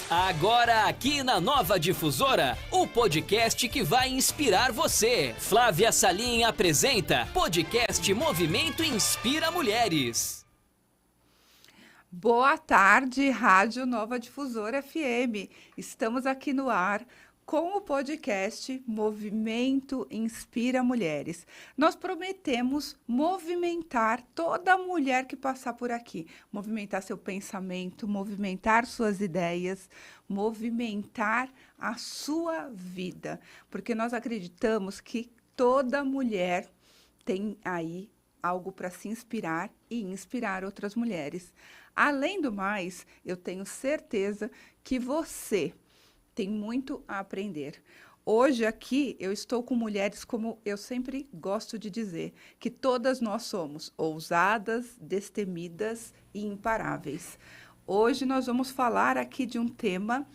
Agora aqui na Nova Difusora, o podcast que vai inspirar você. Flávia Salim apresenta podcast Movimento Inspira Mulheres. Boa tarde, Rádio Nova Difusora FM. Estamos aqui no ar com o podcast Movimento Inspira Mulheres. Nós prometemos movimentar toda mulher que passar por aqui. Movimentar seu pensamento, movimentar suas ideias, movimentar a sua vida. Porque nós acreditamos que toda mulher tem aí algo para se inspirar e inspirar outras mulheres. Além do mais, eu tenho certeza que você tem muito a aprender. Hoje aqui eu estou com mulheres, como eu sempre gosto de dizer, que todas nós somos ousadas, destemidas e imparáveis. Hoje nós vamos falar aqui de um tema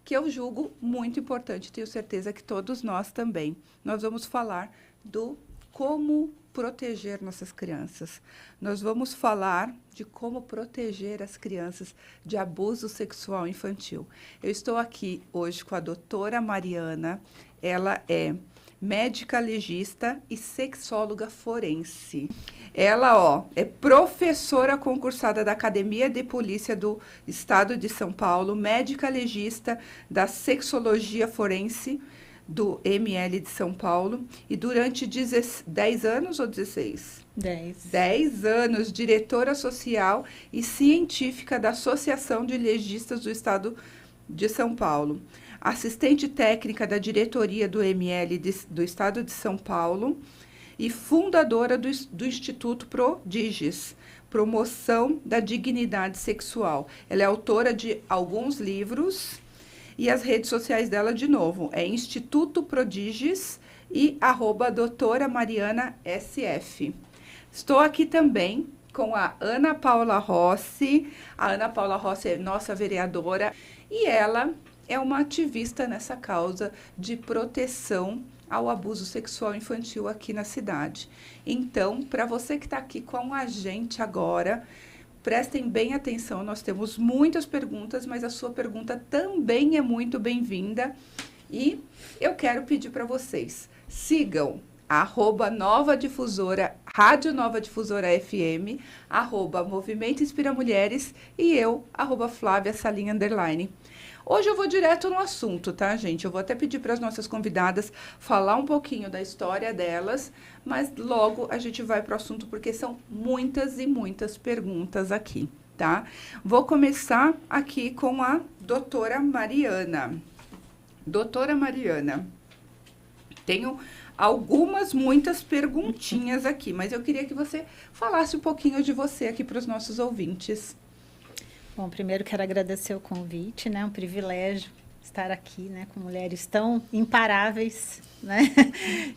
que eu julgo muito importante, tenho certeza que todos nós também. Nós vamos falar do como proteger nossas crianças. Nós vamos falar de como proteger as crianças de abuso sexual infantil. Eu estou aqui hoje com a doutora Mariana. Ela é médica legista e sexóloga forense. Ela, é professora concursada da Academia de Polícia do Estado de São Paulo, médica legista da sexologia forense do ML de São Paulo, e durante 10 anos ou 16? 10 anos, diretora social e científica da Associação de Legistas do Estado de São Paulo, assistente técnica da diretoria do ML do Estado de São Paulo e fundadora do Instituto Prodiges, Promoção da Dignidade Sexual. Ela é autora de alguns livros. E as redes sociais dela, de novo, é Instituto Prodiges e @doutora Mariana SF. Estou aqui também com a Ana Paula Rossi. A Ana Paula Rossi é nossa vereadora e ela é uma ativista nessa causa de proteção ao abuso sexual infantil aqui na cidade. Então, para você que está aqui com a gente agora, prestem bem atenção, nós temos muitas perguntas, mas a sua pergunta também é muito bem-vinda. E eu quero pedir para vocês, sigam @Nova Difusora, Rádio Nova Difusora FM, @Movimento Inspira Mulheres e eu, @Flávia Salim _. Hoje eu vou direto no assunto, tá, gente? Eu vou até pedir para as nossas convidadas falar um pouquinho da história delas, mas logo a gente vai para o assunto, porque são muitas e muitas perguntas aqui, tá? Vou começar aqui com a doutora Mariana. Doutora Mariana, tenho muitas perguntinhas aqui, mas eu queria que você falasse um pouquinho de você aqui para os nossos ouvintes. Bom, primeiro quero agradecer o convite, né? É um privilégio estar aqui, né? Com mulheres tão imparáveis, né?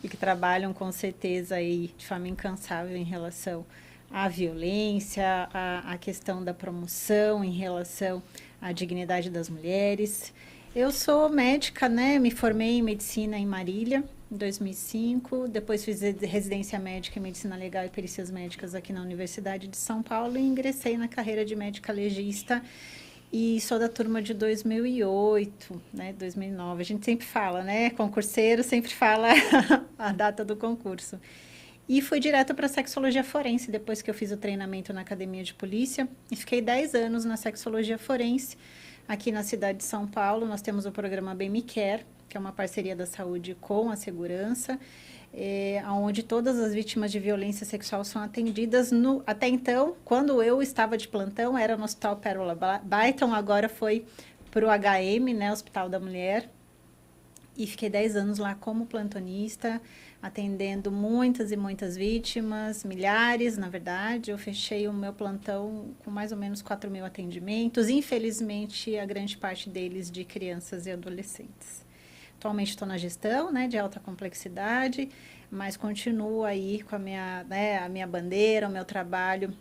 E que trabalham com certeza aí de forma incansável em relação à violência, à questão da promoção, em relação à dignidade das mulheres. Eu sou médica, né? Me formei em medicina em Marília, em 2005. Depois fiz residência médica em medicina legal e perícias médicas aqui na Universidade de São Paulo e ingressei na carreira de médica legista e sou da turma de 2008, né? 2009. A gente sempre fala, né? Concurseiro sempre fala a data do concurso. E fui direto para a sexologia forense depois que eu fiz o treinamento na Academia de Polícia e fiquei 10 anos na sexologia forense. Aqui na cidade de São Paulo, nós temos o programa Bem Me Quer, que é uma parceria da saúde com a segurança, onde todas as vítimas de violência sexual são atendidas até então, quando eu estava de plantão, era no Hospital Pérola Byton, agora foi para o HM, né, Hospital da Mulher, e fiquei 10 anos lá como plantonista, atendendo muitas e muitas vítimas, milhares, na verdade. Eu fechei o meu plantão com mais ou menos 4.000 atendimentos, infelizmente a grande parte deles de crianças e adolescentes. Atualmente estou na gestão, né, de alta complexidade, mas continuo aí com a minha bandeira, o meu trabalho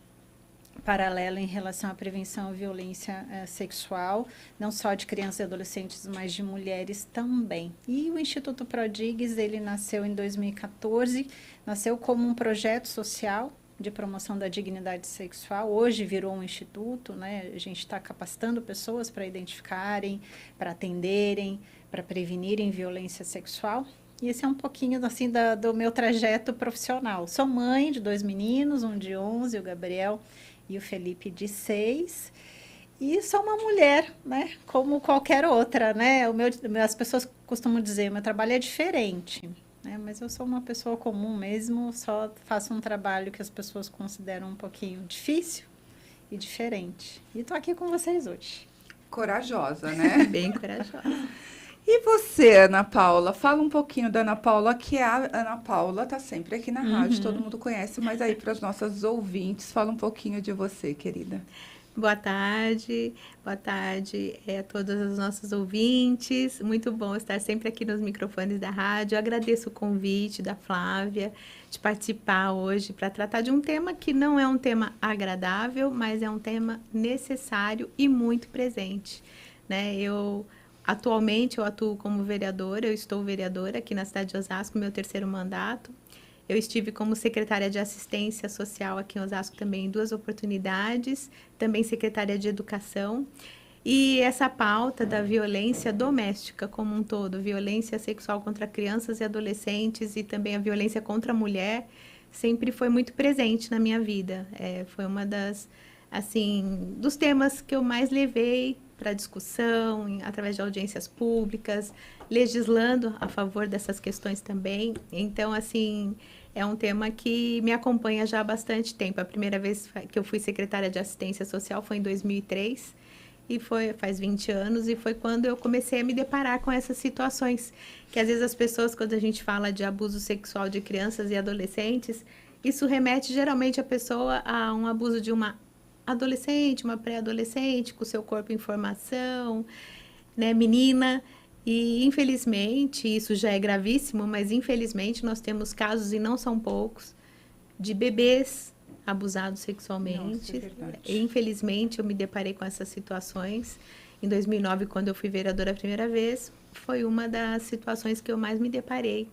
paralelo em relação à prevenção à violência sexual, não só de crianças e adolescentes, mas de mulheres também. E o Instituto Prodiges, ele nasceu em 2014, nasceu como um projeto social, de promoção da dignidade sexual. Hoje virou um instituto, né? A gente está capacitando pessoas para identificarem, para atenderem, para prevenirem violência sexual. E esse é um pouquinho, assim, do meu trajeto profissional. Sou mãe de 2 meninos, um de 11, o Gabriel, e o Felipe, de 6. E sou uma mulher, né? Como qualquer outra, né? As pessoas costumam dizer, meu trabalho é diferente, né? Mas eu sou uma pessoa comum mesmo, só faço um trabalho que as pessoas consideram um pouquinho difícil e diferente. E estou aqui com vocês hoje. Corajosa, né? Bem corajosa. E você, Ana Paula? Fala um pouquinho da Ana Paula, que a Ana Paula está sempre aqui na rádio, todo mundo conhece, mas aí para os nossos ouvintes, fala um pouquinho de você, querida. Boa tarde a todos os nossos ouvintes. Muito bom estar sempre aqui nos microfones da rádio. Eu agradeço o convite da Flávia de participar hoje para tratar de um tema que não é um tema agradável, mas é um tema necessário e muito presente, né? Atualmente eu atuo como vereadora, eu estou vereadora aqui na cidade de Osasco, meu 3º mandato. Eu estive como secretária de assistência social aqui em Osasco também em 2 oportunidades, também secretária de educação. E essa pauta da violência doméstica como um todo, violência sexual contra crianças e adolescentes e também a violência contra a mulher, sempre foi muito presente na minha vida. Foi uma dos temas que eu mais levei para discussão, através de audiências públicas, legislando a favor dessas questões também. Então, assim, é um tema que me acompanha já há bastante tempo. A primeira vez que eu fui secretária de assistência social foi em 2003, e faz 20 anos, e foi quando eu comecei a me deparar com essas situações, que às vezes as pessoas, quando a gente fala de abuso sexual de crianças e adolescentes, isso remete geralmente a pessoa a um abuso de uma adolescente, uma pré-adolescente, com seu corpo em formação, né, menina. E, infelizmente, isso já é gravíssimo, mas, infelizmente, nós temos casos, e não são poucos, de bebês abusados sexualmente. Nossa, é verdade. E, infelizmente, eu me deparei com essas situações. Em 2009, quando eu fui vereadora a primeira vez, foi uma das situações que eu mais me deparei.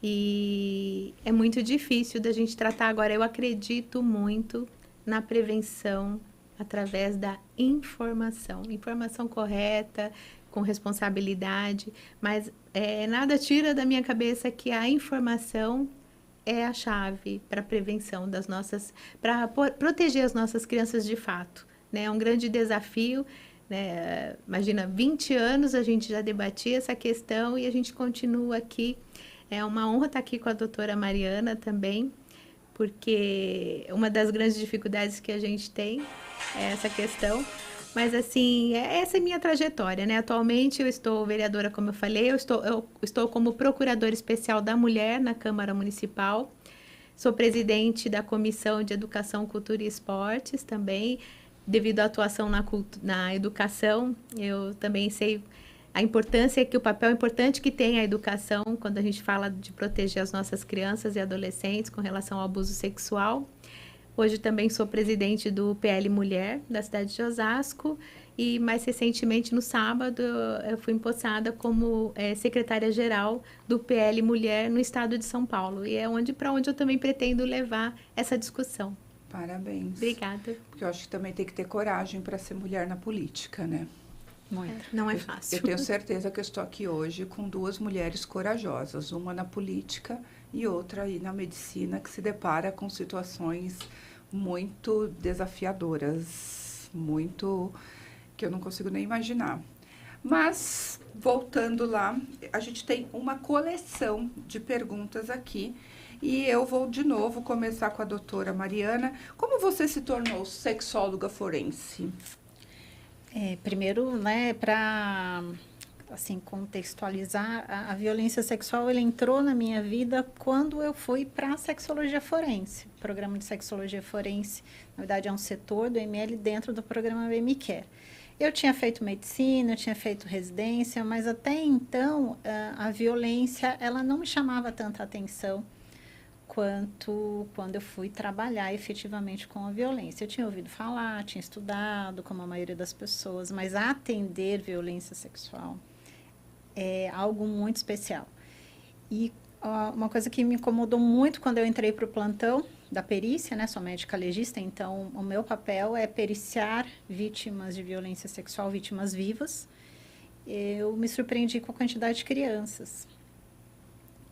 E é muito difícil da gente tratar. Agora, eu acredito muito na prevenção através da informação correta, com responsabilidade, mas nada tira da minha cabeça que a informação é a chave para a prevenção para proteger as nossas crianças de fato, né? É um grande desafio, né? Imagina, 20 anos a gente já debatia essa questão e a gente continua aqui. É uma honra estar aqui com a doutora Mariana também, porque uma das grandes dificuldades que a gente tem é essa questão. Mas, assim, essa é a minha trajetória, né? Atualmente eu estou vereadora, como eu falei, eu estou como procuradora especial da mulher na Câmara Municipal. Sou presidente da Comissão de Educação, Cultura e Esportes também. Devido à atuação na educação, eu também sei a importância, o papel importante que tem a educação quando a gente fala de proteger as nossas crianças e adolescentes com relação ao abuso sexual. Hoje também sou presidente do PL Mulher, da cidade de Osasco, e mais recentemente, no sábado, eu fui empossada como secretária-geral do PL Mulher no estado de São Paulo, e é para onde eu também pretendo levar essa discussão. Parabéns. Obrigada. Porque eu acho que também tem que ter coragem para ser mulher na política, né? Muito. Não é fácil. Eu tenho certeza que eu estou aqui hoje com 2 mulheres corajosas, uma na política e outra aí na medicina, que se depara com situações muito desafiadoras, muito que eu não consigo nem imaginar. Mas, voltando lá, a gente tem uma coleção de perguntas aqui e eu vou de novo começar com a doutora Mariana. Como você se tornou sexóloga forense? Primeiro, né, para assim, contextualizar, a violência sexual ela entrou na minha vida quando eu fui para a sexologia forense. O programa de sexologia forense, na verdade, é um setor do ML dentro do programa BMCare. Eu tinha feito medicina, eu tinha feito residência, mas até então a violência ela não me chamava tanta atenção quanto quando eu fui trabalhar efetivamente com a violência. Eu tinha ouvido falar, tinha estudado, como a maioria das pessoas, mas atender violência sexual é algo muito especial. E uma coisa que me incomodou muito quando eu entrei para o plantão, da perícia, né? Sou médica legista, então o meu papel é periciar vítimas de violência sexual, vítimas vivas. Eu me surpreendi com a quantidade de crianças.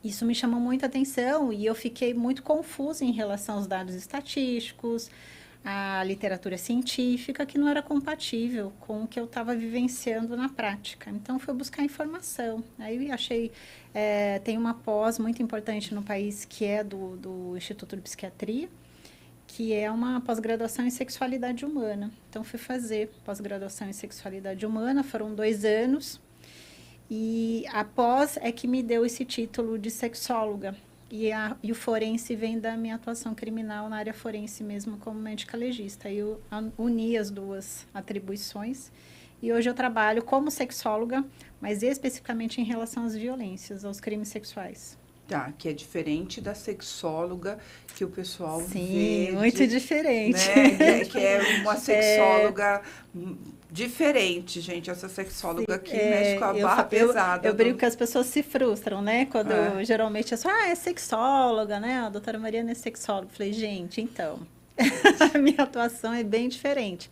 Isso me chamou muita atenção e eu fiquei muito confusa em relação aos dados estatísticos, à literatura científica, que não era compatível com o que eu estava vivenciando na prática. Então, fui buscar informação. Aí, achei... tem uma pós muito importante no país, que é do Instituto de Psiquiatria, que é uma pós-graduação em sexualidade humana. Então, fui fazer pós-graduação em sexualidade humana, foram 2 anos. E a pós é que me deu esse título de sexóloga. E o forense vem da minha atuação criminal na área forense mesmo, como médica legista. Aí eu uni as 2 atribuições. E hoje eu trabalho como sexóloga, mas especificamente em relação às violências, aos crimes sexuais. Tá, que é diferente da sexóloga que o pessoal Sim, vê. muito diferente. Né? Que é uma sexóloga diferente, gente. Essa sexóloga aqui mexe com a barra pesada. Eu brinco que as pessoas se frustram, né? Quando geralmente é só, é sexóloga, né? A doutora Mariana é sexóloga. Eu falei, gente, então, a minha atuação é bem diferente.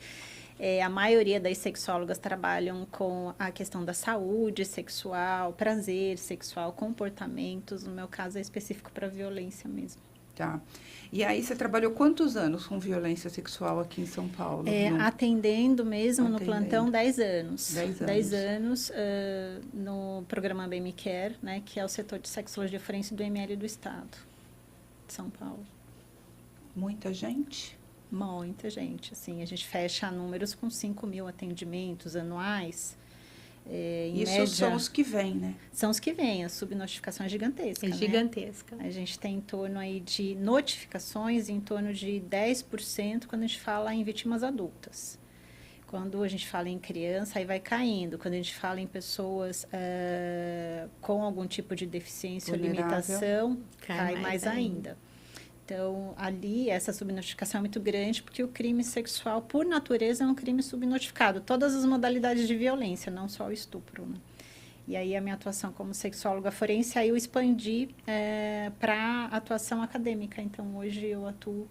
A maioria das sexólogas trabalham com a questão da saúde sexual, prazer sexual, comportamentos. No meu caso, é específico para violência mesmo. Tá. E aí, você trabalhou quantos anos com violência sexual aqui em São Paulo? Atendendo mesmo no plantão, 10 anos. 10 anos no programa Bem Me Quer, né, que é o setor de sexologia forense do ML do Estado de São Paulo. Muita gente? Muita gente, assim, a gente fecha números com 5.000 atendimentos anuais. Isso média, são os que vêm, né? São os que vêm, a subnotificação é gigantesca. É gigantesca. Né? A gente tem em torno aí de notificações, em torno de 10% quando a gente fala em vítimas adultas. Quando a gente fala em criança, aí vai caindo. Quando a gente fala em pessoas com algum tipo de deficiência ou limitação, cai mais ainda. Então, ali, essa subnotificação é muito grande, porque o crime sexual, por natureza, é um crime subnotificado. Todas as modalidades de violência, não só o estupro, né? E aí, a minha atuação como sexóloga forense, aí eu expandi para atuação acadêmica. Então, hoje eu atuo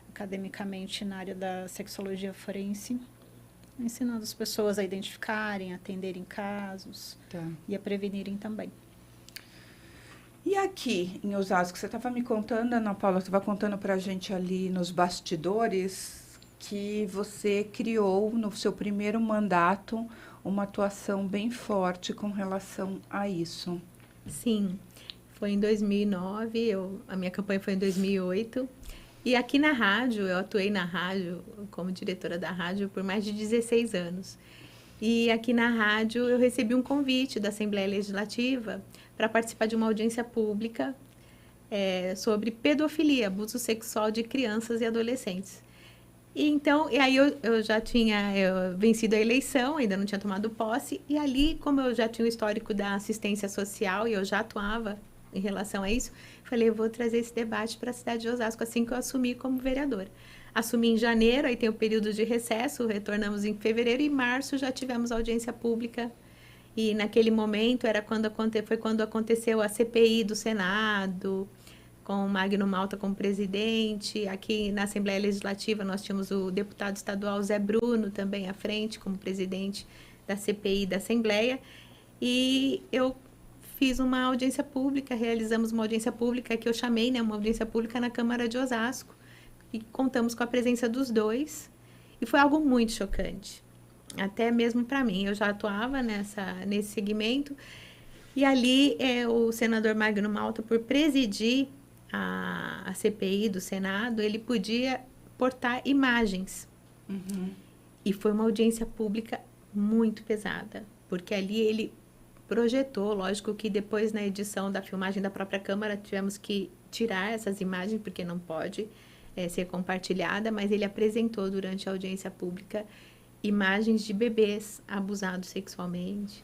academicamente na área da sexologia forense, ensinando as pessoas a identificarem, a atenderem casos e a prevenirem também. E aqui, em Osasco, você estava me contando, Ana Paula, você estava contando para a gente ali nos bastidores que você criou, no seu primeiro mandato, uma atuação bem forte com relação a isso. Sim, foi em 2009, a minha campanha foi em 2008. E aqui na rádio, eu atuei na rádio, como diretora da rádio, por mais de 16 anos. E aqui na rádio, eu recebi um convite da Assembleia Legislativa para participar de uma audiência pública sobre pedofilia, abuso sexual de crianças e adolescentes. E aí eu já tinha vencido a eleição, ainda não tinha tomado posse, e ali, como eu já tinha o histórico da assistência social e eu já atuava em relação a isso, falei, eu vou trazer esse debate para a cidade de Osasco, assim que eu assumi como vereadora. Assumi em janeiro, aí tem o período de recesso, retornamos em fevereiro, e em março já tivemos audiência pública. E naquele momento foi quando aconteceu a CPI do Senado, com o Magno Malta como presidente. Aqui na Assembleia Legislativa nós tínhamos o deputado estadual Zé Bruno também à frente como presidente da CPI da Assembleia. E eu fiz uma audiência pública, realizamos uma audiência pública que eu chamei, né, uma audiência pública na Câmara de Osasco. E contamos com a presença dos dois. E foi algo muito chocante. Até mesmo para mim, eu já atuava nesse segmento, e ali o senador Magno Malta, por presidir a CPI do Senado, ele podia portar imagens. Uhum. E foi uma audiência pública muito pesada, porque ali ele projetou, lógico que depois na edição da filmagem da própria Câmara tivemos que tirar essas imagens, porque não pode ser compartilhada, mas ele apresentou durante a audiência pública imagens de bebês abusados sexualmente,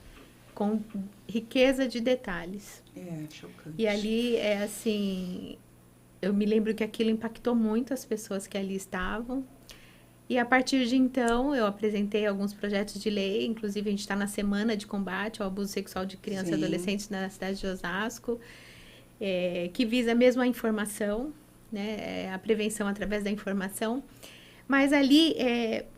com riqueza de detalhes. Chocante. E ali, eu me lembro que aquilo impactou muito as pessoas que ali estavam. E a partir de então, eu apresentei alguns projetos de lei, inclusive a gente está na Semana de Combate ao Abuso Sexual de Crianças e Adolescentes na cidade de Osasco, que visa mesmo a informação. né? A prevenção através da informação. Mas ali,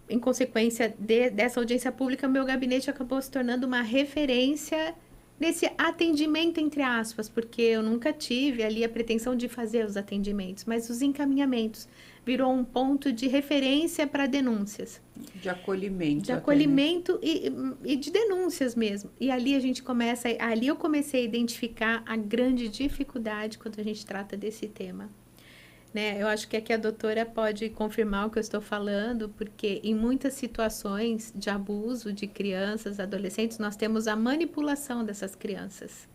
em consequência dessa audiência pública, meu gabinete acabou se tornando uma referência nesse atendimento, entre aspas, porque eu nunca tive ali a pretensão de fazer os atendimentos, mas os encaminhamentos virou um ponto de referência para denúncias. De acolhimento. De acolhimento e de denúncias mesmo. E ali ali eu comecei a identificar a grande dificuldade quando a gente trata desse tema. Né? Eu acho que aqui a doutora pode confirmar o que eu estou falando, porque em muitas situações de abuso de crianças, adolescentes, nós temos a manipulação dessas crianças.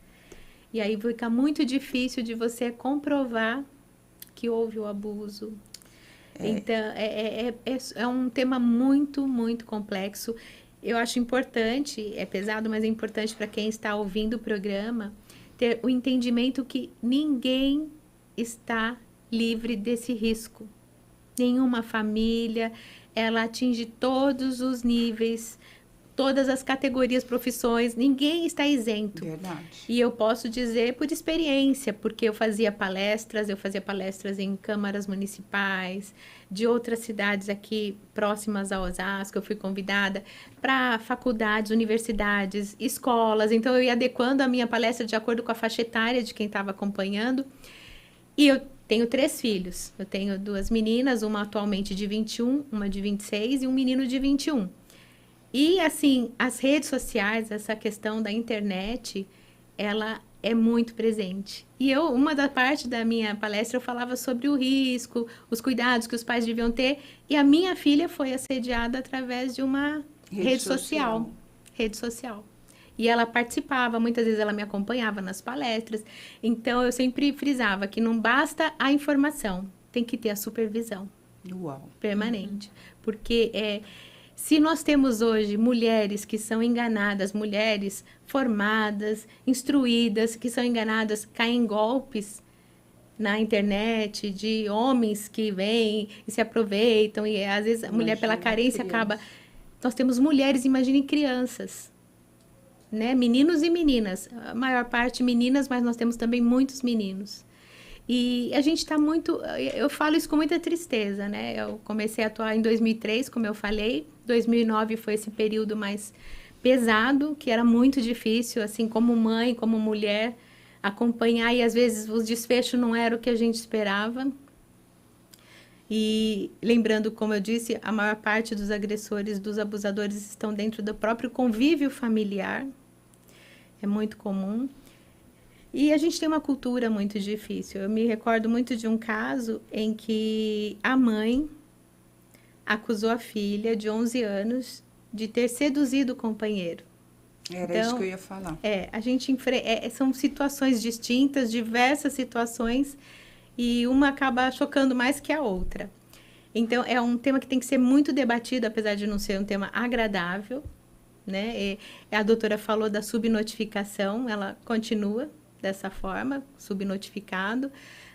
E aí fica muito difícil de você comprovar que houve o abuso. Então, é um tema muito, muito complexo. Eu acho importante, é pesado, mas é importante para quem está ouvindo o programa, ter o entendimento que ninguém está livre desse risco. Nenhuma família, ela atinge todos os níveis, todas as categorias, profissões, ninguém está isento. Verdade. E eu posso dizer por experiência, porque eu fazia palestras em câmaras municipais, de outras cidades aqui próximas a Osasco, eu fui convidada para faculdades, universidades, escolas, então eu ia adequando a minha palestra de acordo com a faixa etária de quem estava acompanhando. E eu tenho 3 filhos. Eu tenho 2 meninas, uma atualmente de 21, uma de 26 e um menino de 21. E, assim, as redes sociais, essa questão da internet, ela é muito presente. E uma da parte da minha palestra, eu falava sobre o risco, os cuidados que os pais deviam ter. E a minha filha foi assediada através de uma rede social. Rede social. E ela participava, muitas vezes ela me acompanhava nas palestras. Então, eu sempre frisava que não basta a informação, tem que ter a supervisão. Uau. Permanente. Porque se nós temos hoje mulheres que são enganadas, mulheres formadas, instruídas, que são enganadas, caem em golpes na internet, de homens que vêm e se aproveitam, e às vezes a mulher pela carência acaba... Nós temos mulheres, imaginem crianças, né? Meninos e meninas, a maior parte meninas, mas nós temos também muitos meninos. E a gente está muito... Eu falo isso com muita tristeza, né? Eu comecei a atuar em 2003, como eu falei. 2009 foi esse período mais pesado, que era muito difícil, assim, como mãe, como mulher, acompanhar. E, às vezes, os desfechos não eram o que a gente esperava. E, lembrando, como eu disse, a maior parte dos agressores, dos abusadores, estão dentro do próprio convívio familiar. É muito comum. E a gente tem uma cultura muito difícil. Eu me recordo muito de um caso em que a mãe acusou a filha de 11 anos de ter seduzido o companheiro. Era isso que eu ia falar. A gente são situações distintas, diversas situações, e uma acaba chocando mais que a outra. Então, é um tema que tem que ser muito debatido, apesar de não ser um tema agradável, né? A doutora falou da subnotificação, ela continua dessa forma, subnotificado,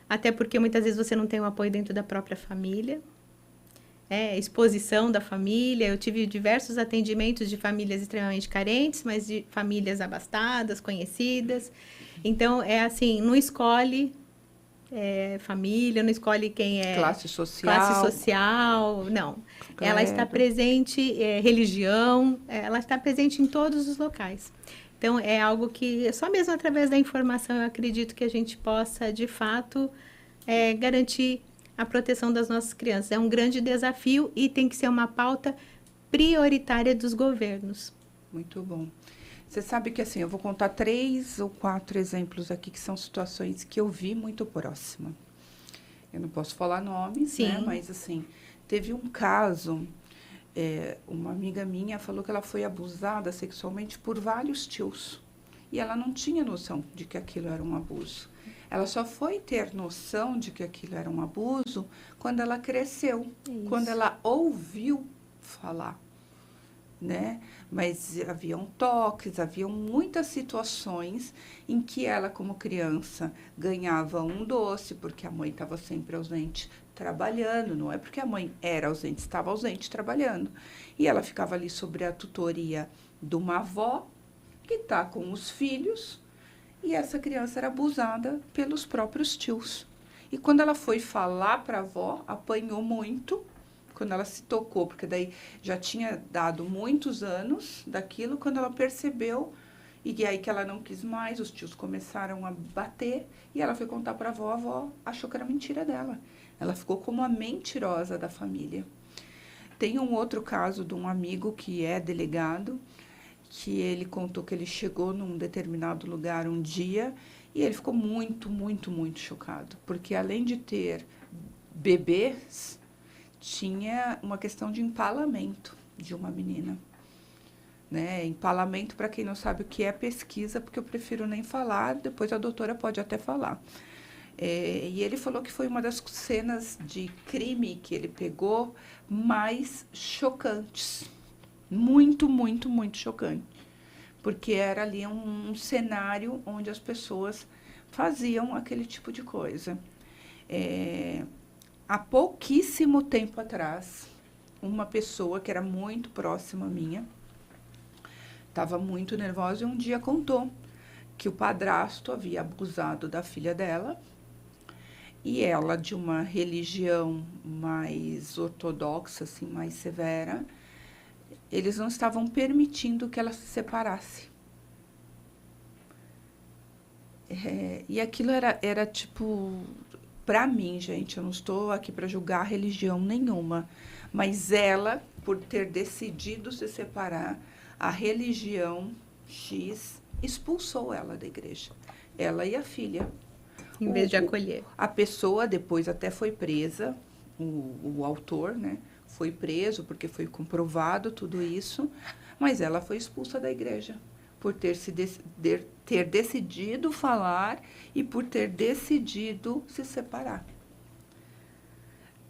até porque muitas vezes você não tem o apoio dentro da própria família, exposição da família. Eu tive diversos atendimentos de famílias extremamente carentes, mas de famílias abastadas, conhecidas. Então, é assim, não escolhe família, não escolhe quem é... Classe social, não. Ela está presente, religião, ela está presente em todos os locais. Então, é algo que, só mesmo através da informação, eu acredito que a gente possa, de fato, garantir a proteção das nossas crianças. É um grande desafio e tem que ser uma pauta prioritária dos governos. Muito bom. Você sabe que, assim, eu vou contar 3 ou 4 exemplos aqui, que são situações que eu vi muito próxima. Eu não posso falar nomes, né? Mas, assim, teve um caso... uma amiga minha falou que ela foi abusada sexualmente por vários tios. E ela não tinha noção de que aquilo era um abuso. Ela só foi ter noção de que aquilo era um abuso quando ela cresceu, quando ela ouviu falar, né? Mas haviam toques, haviam muitas situações em que ela, como criança, ganhava um doce, porque a mãe estava sempre ausente trabalhando, não é porque a mãe era ausente, estava ausente trabalhando. E ela ficava ali sobre a tutoria de uma avó que está com os filhos, e essa criança era abusada pelos próprios tios. E quando ela foi falar para a avó, apanhou muito, quando ela se tocou, porque daí já tinha dado muitos anos daquilo, quando ela percebeu, e aí que ela não quis mais, os tios começaram a bater, e ela foi contar para a avó achou que era mentira dela. Ela ficou como a mentirosa da família. Tem um outro caso de um amigo que é delegado, que ele contou que ele chegou num determinado lugar um dia e ele ficou muito, muito, muito chocado, porque além de ter bebês, tinha uma questão de empalamento de uma menina. Né? Empalamento, para quem não sabe o que é, pesquisa, porque eu prefiro nem falar, depois a doutora pode até falar. E ele falou que foi uma das cenas de crime que ele pegou mais chocantes. Muito, muito, muito chocante. Porque era ali um cenário onde as pessoas faziam aquele tipo de coisa. Há pouquíssimo tempo atrás, uma pessoa que era muito próxima minha, estava muito nervosa e um dia contou que o padrasto havia abusado da filha dela e ela, de uma religião mais ortodoxa, assim, mais severa, eles não estavam permitindo que ela se separasse. E aquilo era tipo, para mim, gente, eu não estou aqui para julgar religião nenhuma, mas ela, por ter decidido se separar, a religião X expulsou ela da igreja, ela e a filha. Em vez de acolher. A pessoa depois até foi presa, o autor, né? Foi preso porque foi comprovado tudo isso, mas ela foi expulsa da igreja por ter decidido falar e por ter decidido se separar.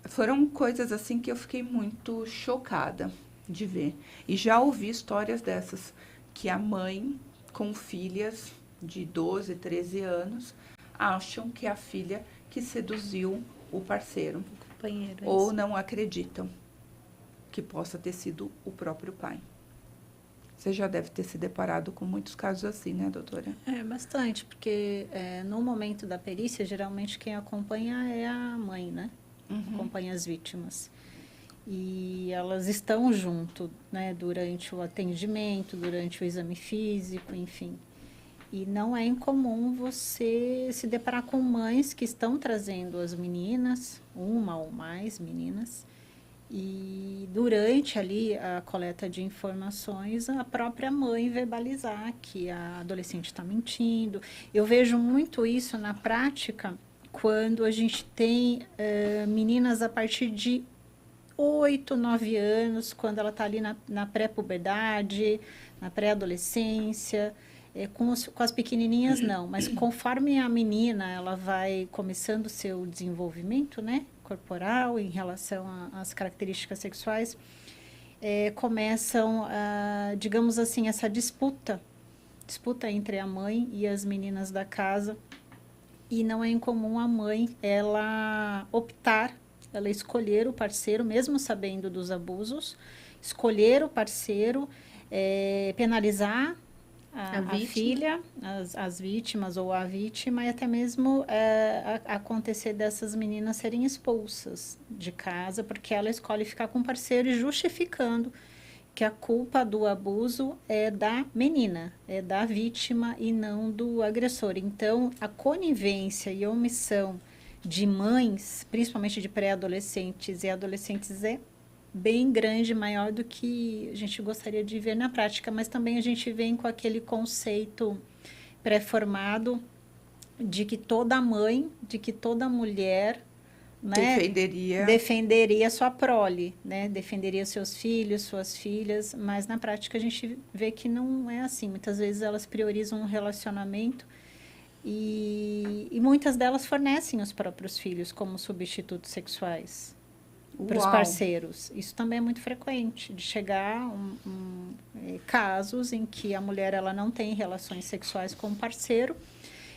Foram coisas assim que eu fiquei muito chocada de ver. E já ouvi histórias dessas, que a mãe com filhas de 12, 13 anos acham que é a filha que seduziu o parceiro. O companheiro. Ou não acreditam que possa ter sido o próprio pai. Você já deve ter se deparado com muitos casos assim, né, doutora? Bastante, porque no momento da perícia, geralmente quem acompanha é a mãe, né? Acompanha as vítimas. E elas estão junto, né, durante o atendimento, durante o exame físico, enfim. E não é incomum você se deparar com mães que estão trazendo as meninas, uma ou mais meninas, e durante ali a coleta de informações, a própria mãe verbalizar que a adolescente está mentindo. Eu vejo muito isso na prática quando a gente tem meninas a partir de 8, 9 anos, quando ela está ali na pré-puberdade, na pré-adolescência. Com as pequenininhas, não. Mas conforme a menina ela vai começando o seu desenvolvimento, né, corporal, em relação às características sexuais, começam, digamos assim, essa disputa entre a mãe e as meninas da casa. E não é incomum a mãe, ela escolher o parceiro, mesmo sabendo dos abusos, escolher o parceiro, penalizar a filha, as vítimas ou a vítima, e até mesmo acontecer dessas meninas serem expulsas de casa, porque ela escolhe ficar com o parceiro e justificando que a culpa do abuso é da menina, é da vítima e não do agressor. Então, a conivência e a omissão de mães, principalmente de pré-adolescentes e adolescentes, é bem grande, maior do que a gente gostaria de ver na prática, mas também a gente vem com aquele conceito pré-formado de que toda mãe, de que toda mulher, né, defenderia sua prole, né, defenderia seus filhos, suas filhas, mas na prática a gente vê que não é assim. Muitas vezes elas priorizam um relacionamento e muitas delas fornecem os próprios filhos como substitutos sexuais para os parceiros. Isso também é muito frequente, de chegar casos em que a mulher ela não tem relações sexuais com o parceiro,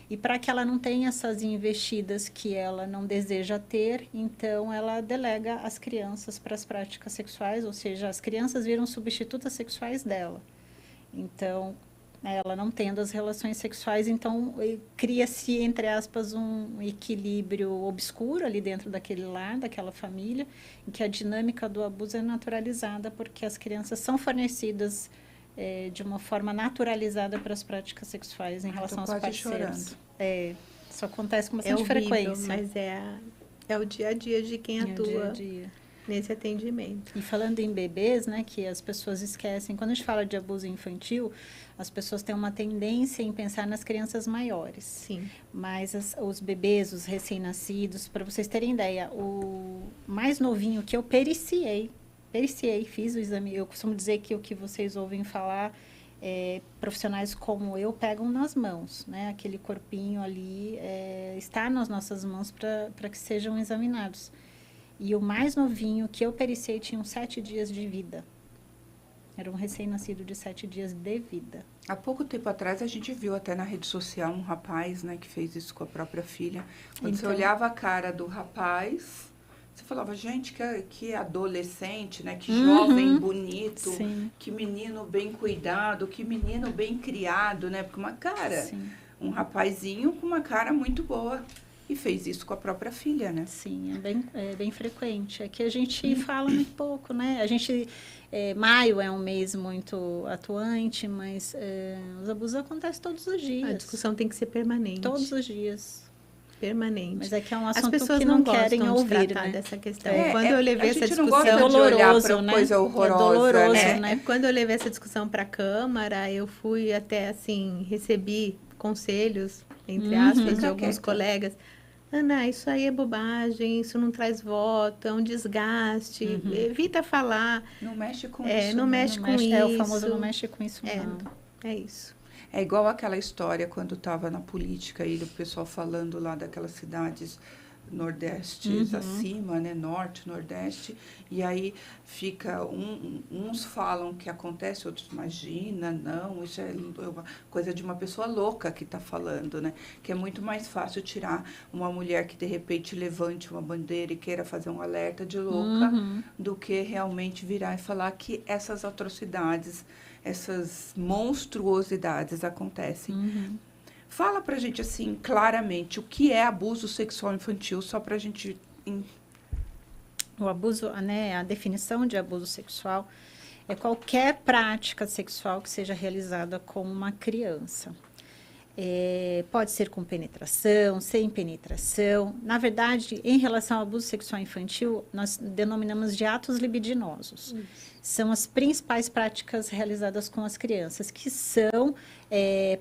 e para que ela não tenha essas investidas que ela não deseja ter, então ela delega as crianças para as práticas sexuais, ou seja, as crianças viram substitutas sexuais dela. Então, né? Ela não tendo as relações sexuais, então cria-se, entre aspas, um equilíbrio obscuro ali dentro daquele lar, daquela família, em que a dinâmica do abuso é naturalizada, porque as crianças são fornecidas de uma forma naturalizada para as práticas sexuais em relação aos parceiros. Chorando. Isso acontece com bastante horrível, frequência. Mas é o dia a dia de quem atua dia a dia. nesse atendimento. E falando em bebês, né, que as pessoas esquecem, quando a gente fala de abuso infantil, as pessoas têm uma tendência em pensar nas crianças maiores. Sim. Mas os bebês, os recém-nascidos, para vocês terem ideia, o mais novinho que eu periciei, fiz o exame, eu costumo dizer que o que vocês ouvem falar, profissionais como eu pegam nas mãos, né? Aquele corpinho ali está nas nossas mãos para que sejam examinados. E o mais novinho que eu periciei tinha 7 dias de vida. Era um recém-nascido de 7 dias de vida. Há pouco tempo atrás, a gente viu até na rede social um rapaz, né, que fez isso com a própria filha. Quando você olhava a cara do rapaz, você falava, gente, que adolescente, né, que jovem bonito, Sim. que menino bem cuidado, que menino bem criado, né? Porque Sim. um rapazinho com uma cara muito boa. E fez isso com a própria filha, né? Sim, é bem frequente. É que a gente fala muito pouco, né? A gente... maio é um mês muito atuante, mas os abusos acontecem todos os dias. A discussão tem que ser permanente. Todos os dias. Permanente. Mas é que é um As assunto pessoas que não gostam querem de ouvir, tratar né? dessa questão. É, Quando eu levei a essa gente não discussão... gosta de olhar para né? coisa horrorosa, doloroso, né? né? Quando eu levei essa discussão para a Câmara, eu fui até, assim, recebi conselhos, entre aspas, de alguns colegas. Ana, isso aí é bobagem, isso não traz voto, é um desgaste, evita falar. Não mexe com isso. Não mexe com isso. É o famoso não mexe com isso, não. É isso. É igual aquela história quando estava na política e o pessoal falando lá daquelas cidades nordestes acima, né? Norte, nordeste. E aí fica, uns falam que acontece, outros imagina, não, isso é uma coisa de uma pessoa louca que está falando, né? Que é muito mais fácil tirar uma mulher que de repente levante uma bandeira e queira fazer um alerta de louca do que realmente virar e falar que essas atrocidades, essas monstruosidades acontecem. Fala pra gente, assim, claramente, o que é abuso sexual infantil, só pra gente... O abuso, né, a definição de abuso sexual é qualquer prática sexual que seja realizada com uma criança. Pode ser com penetração, sem penetração. Na verdade, em relação ao abuso sexual infantil, nós denominamos de atos libidinosos. São as principais práticas realizadas com as crianças, que são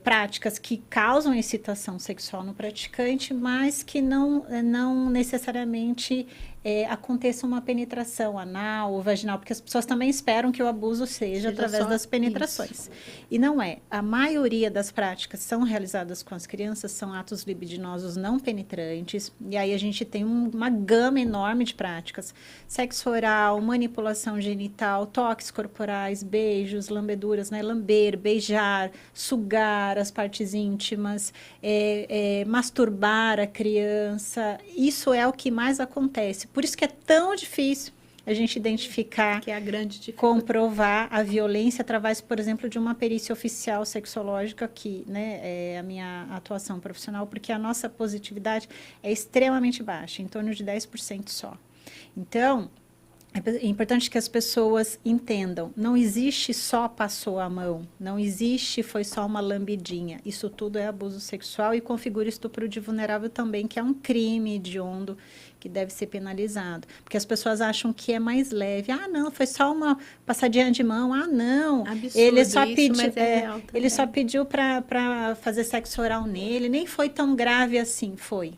práticas que causam excitação sexual no praticante, mas que não necessariamente aconteça uma penetração anal ou vaginal, porque as pessoas também esperam que o abuso seja através das penetrações. Isso. E não é. A maioria das práticas são realizadas com as crianças, são atos libidinosos não penetrantes, e aí a gente tem uma gama enorme de práticas. Sexo oral, manipulação genital, toques corporais, beijos, lambeduras, né? Lamber, beijar, sugar as partes íntimas, masturbar a criança. Isso é o que mais acontece. Por isso que é tão difícil a gente identificar, que é a grande dificuldade, comprovar a violência através, por exemplo, de uma perícia oficial sexológica, que, né, é a minha atuação profissional, porque a nossa positividade é extremamente baixa, em torno de 10% só. Então, é importante que as pessoas entendam, não existe só passou a mão, não existe foi só uma lambidinha, isso tudo é abuso sexual e configura estupro de vulnerável também, que é um crime hediondo que deve ser penalizado, porque as pessoas acham que é mais leve, não, foi só uma passadinha de mão, não, absurdo, ele só isso, pediu, ele só pediu para fazer sexo oral nele, nem foi tão grave assim, foi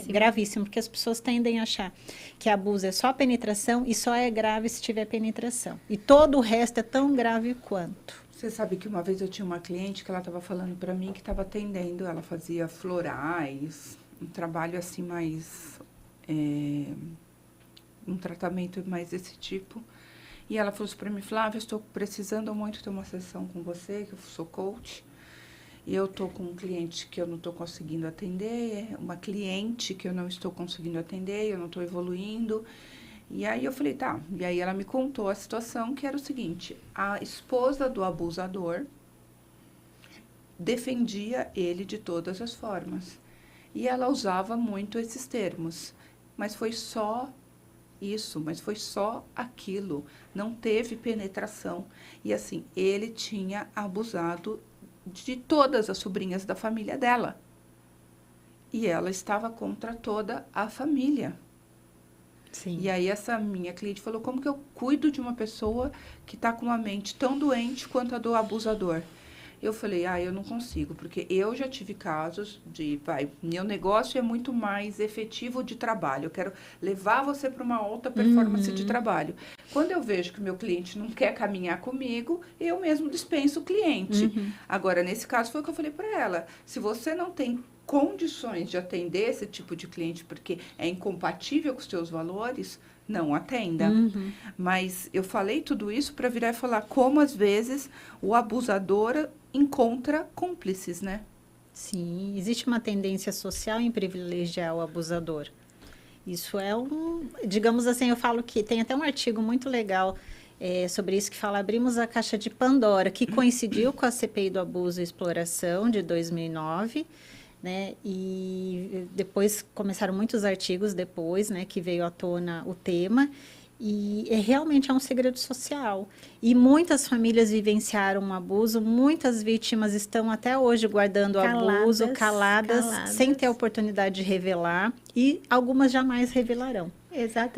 gravíssimo, porque as pessoas tendem a achar que abuso é só penetração e só é grave se tiver penetração. E todo o resto é tão grave quanto. Você sabe que uma vez eu tinha uma cliente que ela estava falando para mim que estava atendendo, ela fazia florais, um trabalho assim mais... um tratamento mais desse tipo. E ela falou assim para mim, Flávia, estou precisando muito ter uma sessão com você, que eu sou coach. E eu estou com um cliente que eu não estou conseguindo atender, uma cliente que eu não estou conseguindo atender, eu não estou evoluindo. E aí eu falei, tá. E aí ela me contou a situação, que era o seguinte: a esposa do abusador defendia ele de todas as formas. E ela usava muito esses termos. Mas foi só isso, mas foi só aquilo. Não teve penetração. E assim, ele tinha abusado de todas as sobrinhas da família dela. E ela estava contra toda a família. Sim. E aí essa minha cliente falou, como que eu cuido de uma pessoa que está com uma mente tão doente quanto a do abusador? Eu falei, eu não consigo, porque eu já tive casos de, meu negócio é muito mais efetivo de trabalho, eu quero levar você para uma alta performance de trabalho. Quando eu vejo que o meu cliente não quer caminhar comigo, eu mesmo dispenso o cliente. Agora, nesse caso, foi o que eu falei para ela, se você não tem condições de atender esse tipo de cliente, porque é incompatível com os seus valores, não atenda. Mas eu falei tudo isso para virar e falar como, às vezes, o abusador encontra cúmplices, né? Sim, existe uma tendência social em privilegiar o abusador. Isso é digamos assim, eu falo que tem até um artigo muito legal sobre isso que fala, abrimos a caixa de Pandora, que coincidiu com a CPI do abuso e exploração de 2009, né? E depois começaram muitos artigos depois, né, que veio à tona o tema. E realmente é um segredo social. E muitas famílias vivenciaram um abuso, muitas vítimas estão até hoje guardando o abuso, caladas, sem ter a oportunidade de revelar, e algumas jamais revelarão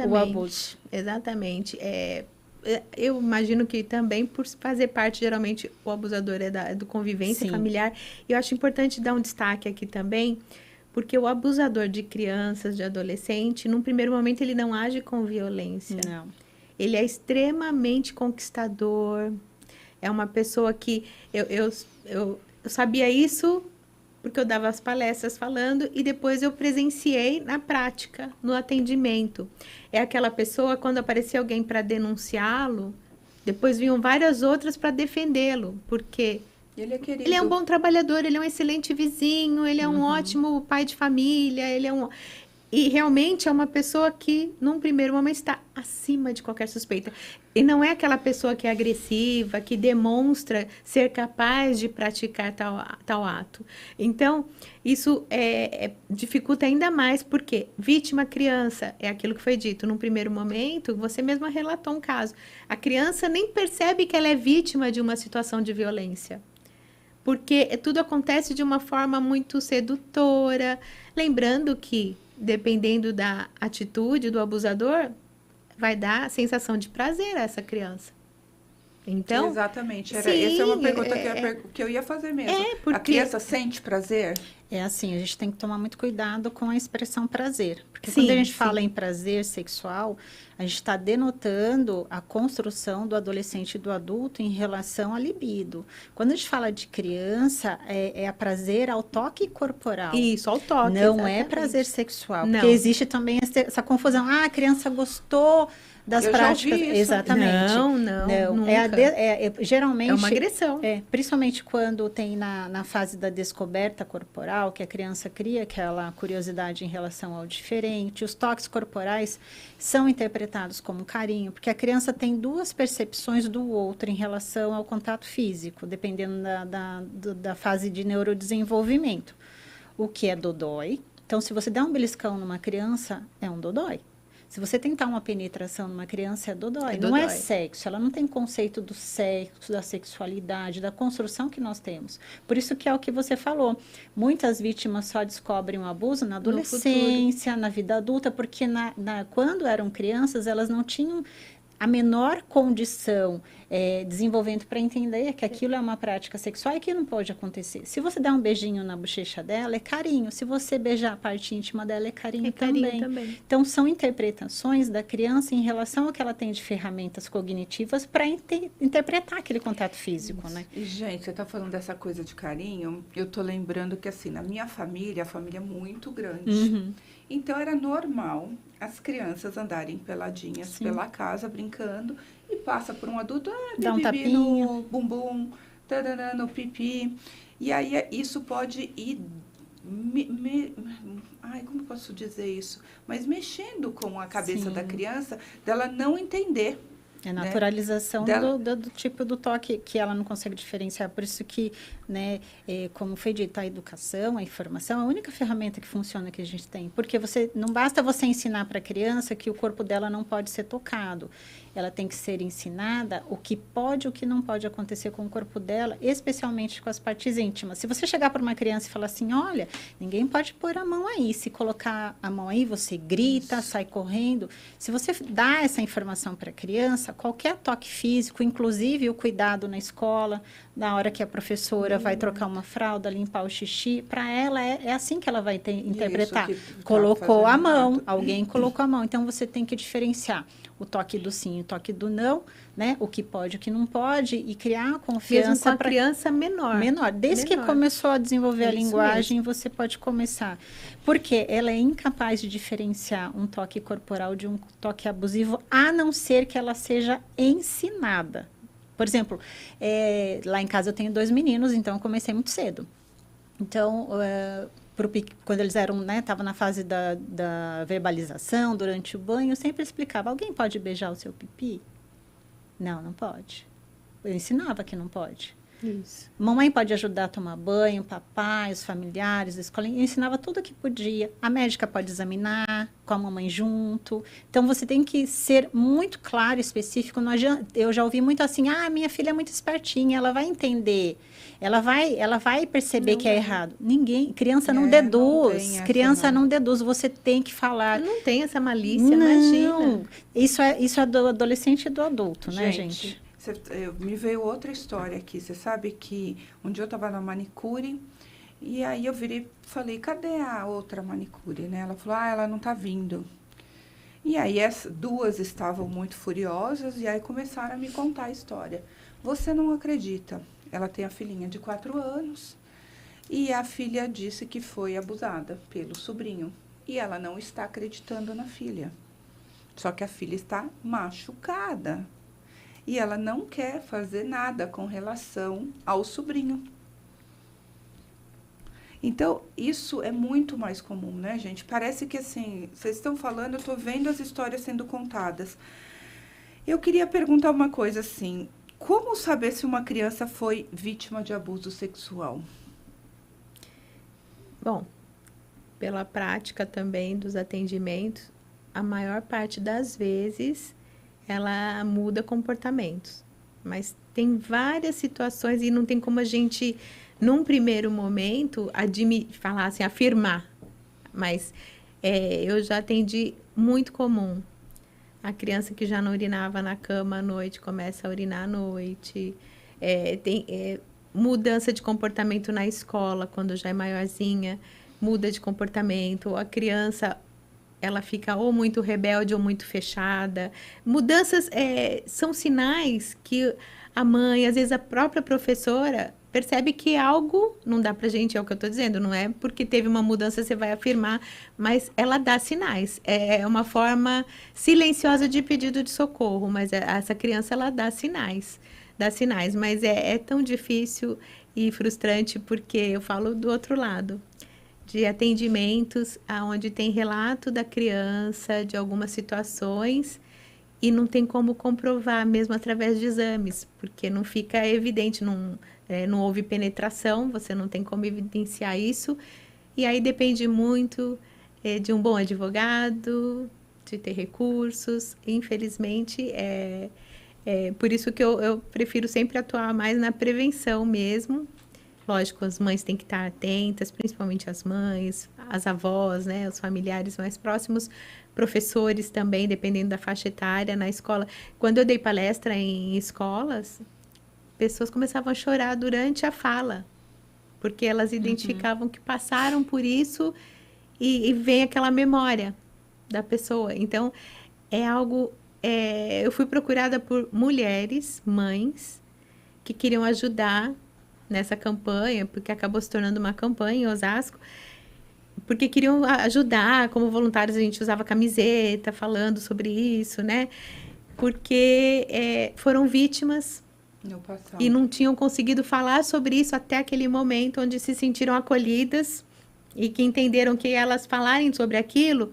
o abuso. Exatamente. Eu imagino que também por fazer parte, geralmente, o abusador é do convivência familiar. E eu acho importante dar um destaque aqui também, porque o abusador de crianças, de adolescente, num primeiro momento, ele não age com violência. Não. Ele é extremamente conquistador. É uma pessoa que... Eu sabia isso porque eu dava as palestras falando e depois eu presenciei na prática, no atendimento. É aquela pessoa, quando aparecia alguém para denunciá-lo, depois vinham várias outras para defendê-lo, porque... Ele é querido. Ele é um bom trabalhador, ele é um excelente vizinho, ele é um ótimo pai de família, E realmente é uma pessoa que, num primeiro momento, está acima de qualquer suspeita. E não é aquela pessoa que é agressiva, que demonstra ser capaz de praticar tal ato. Então, isso dificulta ainda mais, porque vítima criança, é aquilo que foi dito. Num primeiro momento, você mesma relatou um caso. A criança nem percebe que ela é vítima de uma situação de violência. Porque tudo acontece de uma forma muito sedutora. Lembrando que, dependendo da atitude do abusador, vai dar sensação de prazer a essa criança. Então, exatamente. Essa é uma pergunta que eu ia fazer mesmo. A criança sente prazer? É assim, a gente tem que tomar muito cuidado com a expressão prazer. Porque quando a gente fala em prazer sexual, a gente está denotando a construção do adolescente e do adulto em relação à libido. Quando a gente fala de criança, é a prazer ao toque corporal. Isso, ao toque. Não exatamente. É prazer sexual. Não. Porque existe também essa confusão. A criança gostou das práticas. Já ouvi isso. Exatamente. Não. Nunca. Geralmente. É uma agressão. Principalmente quando tem na fase da descoberta corporal, que a criança cria aquela curiosidade em relação ao diferente. Os toques corporais são interpretados como carinho, porque a criança tem duas percepções do outro em relação ao contato físico, dependendo da fase de neurodesenvolvimento. O que é dodói. Então, se você der um beliscão numa criança, é um dodói. Se você tentar uma penetração numa criança, é dodói. Não é sexo. Ela não tem conceito do sexo, da sexualidade, da construção que nós temos. Por isso que é o que você falou. Muitas vítimas só descobrem o abuso na adolescência, na vida adulta, porque quando eram crianças, elas não tinham a menor condição, desenvolvimento para entender que aquilo é uma prática sexual e que não pode acontecer. Se você der um beijinho na bochecha dela, é carinho. Se você beijar a parte íntima dela, é carinho também. Então, são interpretações da criança em relação ao que ela tem de ferramentas cognitivas para interpretar aquele contato físico, né? E, gente, você está falando dessa coisa de carinho, eu tô lembrando que, assim, na minha família, a família é muito grande. Então, era normal as crianças andarem peladinhas pela casa, brincando, e passa por um adulto, dá um tapinha no bumbum, tarará, no pipi. E aí, isso pode ir Ai, como eu posso dizer isso? Mas mexendo com a cabeça Sim. da criança, dela não entender. É naturalização Dela- do tipo do toque que ela não consegue diferenciar. Por isso que, né, como foi dito, a educação, a informação, é a única ferramenta que funciona que a gente tem. Porque não basta você ensinar para a criança que o corpo dela não pode ser tocado. Ela tem que ser ensinada o que pode e o que não pode acontecer com o corpo dela, especialmente com as partes íntimas. Se você chegar para uma criança e falar assim, olha, ninguém pode pôr a mão aí. Se colocar a mão aí, você grita, sai correndo. Se você dá essa informação para a criança, qualquer toque físico, inclusive o cuidado na escola, na hora que a professora vai trocar uma fralda, limpar o xixi, para ela é assim que ela vai interpretar. que tá Colocou a fazendo mão, errado. alguém colocou a mão. Então, você tem que diferenciar o toque do sim, o toque do não, né? O que pode, o que não pode, e criar Mesmo com confiança a criança menor. menor. Desde que Menor. começou a desenvolver a Isso linguagem, você pode começar. Porque ela é incapaz de diferenciar um toque corporal de um toque abusivo, a não ser que ela seja ensinada. Por exemplo, lá em casa eu tenho 2 meninos, então eu comecei muito cedo. Então, quando eles estavam na fase da verbalização, durante o banho, eu sempre explicava, alguém pode beijar o seu pipi? Não, não pode. Eu ensinava que não pode. Isso. Mamãe pode ajudar a tomar banho, papai, os familiares, a escola. Eu ensinava tudo o que podia. A médica pode examinar com a mamãe junto. Então, você tem que ser muito claro, específico. Não adianta, eu já ouvi muito assim, minha filha é muito espertinha, ela vai entender. Ela vai perceber Não que é é. errado. Criança não Não deduz. tem essa, Criança não. não deduz. Você tem que falar. Não tem essa malícia, Não, imagina. isso é do adolescente e do adulto, né, gente? Me veio outra história aqui. Você sabe que um dia eu estava na manicure e aí eu virei e falei, cadê a outra manicure, né? Ela falou, ela não tá vindo. E aí as duas estavam muito furiosas e aí começaram a me contar a história. Você não acredita. Ela tem a filhinha de 4 anos e a filha disse que foi abusada pelo sobrinho. E ela não está acreditando na filha. Só que a filha está machucada. E ela não quer fazer nada com relação ao sobrinho. Então, isso é muito mais comum, né, gente? Parece que, assim, vocês estão falando, eu estou vendo as histórias sendo contadas. Eu queria perguntar uma coisa, assim, como saber se uma criança foi vítima de abuso sexual? Bom, pela prática também dos atendimentos, a maior parte das vezes ela muda comportamentos. Mas tem várias situações e não tem como a gente, num primeiro momento, falar assim, afirmar. Mas eu já atendi muito comum. A criança que já não urinava na cama à noite começa a urinar à noite. Tem mudança de comportamento na escola, quando já é maiorzinha, muda de comportamento. A criança, ela fica ou muito rebelde ou muito fechada. Mudanças são sinais que a mãe, às vezes a própria professora, percebe que algo não dá pra gente, é o que eu estou dizendo, não é porque teve uma mudança você vai afirmar, mas ela dá sinais. É uma forma silenciosa de pedido de socorro, mas essa criança, ela dá sinais. Mas é tão difícil e frustrante porque eu falo do outro lado, de atendimentos onde tem relato da criança, de algumas situações, e não tem como comprovar, mesmo através de exames, porque não fica evidente, não houve penetração, você não tem como evidenciar isso, e aí depende muito de um bom advogado, de ter recursos, infelizmente, por isso que eu prefiro sempre atuar mais na prevenção mesmo. Lógico, as mães têm que estar atentas, principalmente as mães, as avós, né, os familiares mais próximos, professores também, dependendo da faixa etária, na escola. Quando eu dei palestra em escolas, pessoas começavam a chorar durante a fala, porque elas identificavam que passaram por isso e vem aquela memória da pessoa. Então, é algo... eu fui procurada por mulheres, mães, que queriam ajudar nessa campanha, porque acabou se tornando uma campanha em Osasco, porque queriam ajudar, como voluntários a gente usava camiseta falando sobre isso, né? Porque foram vítimas e não tinham conseguido falar sobre isso até aquele momento onde se sentiram acolhidas E que entenderam que elas falarem sobre aquilo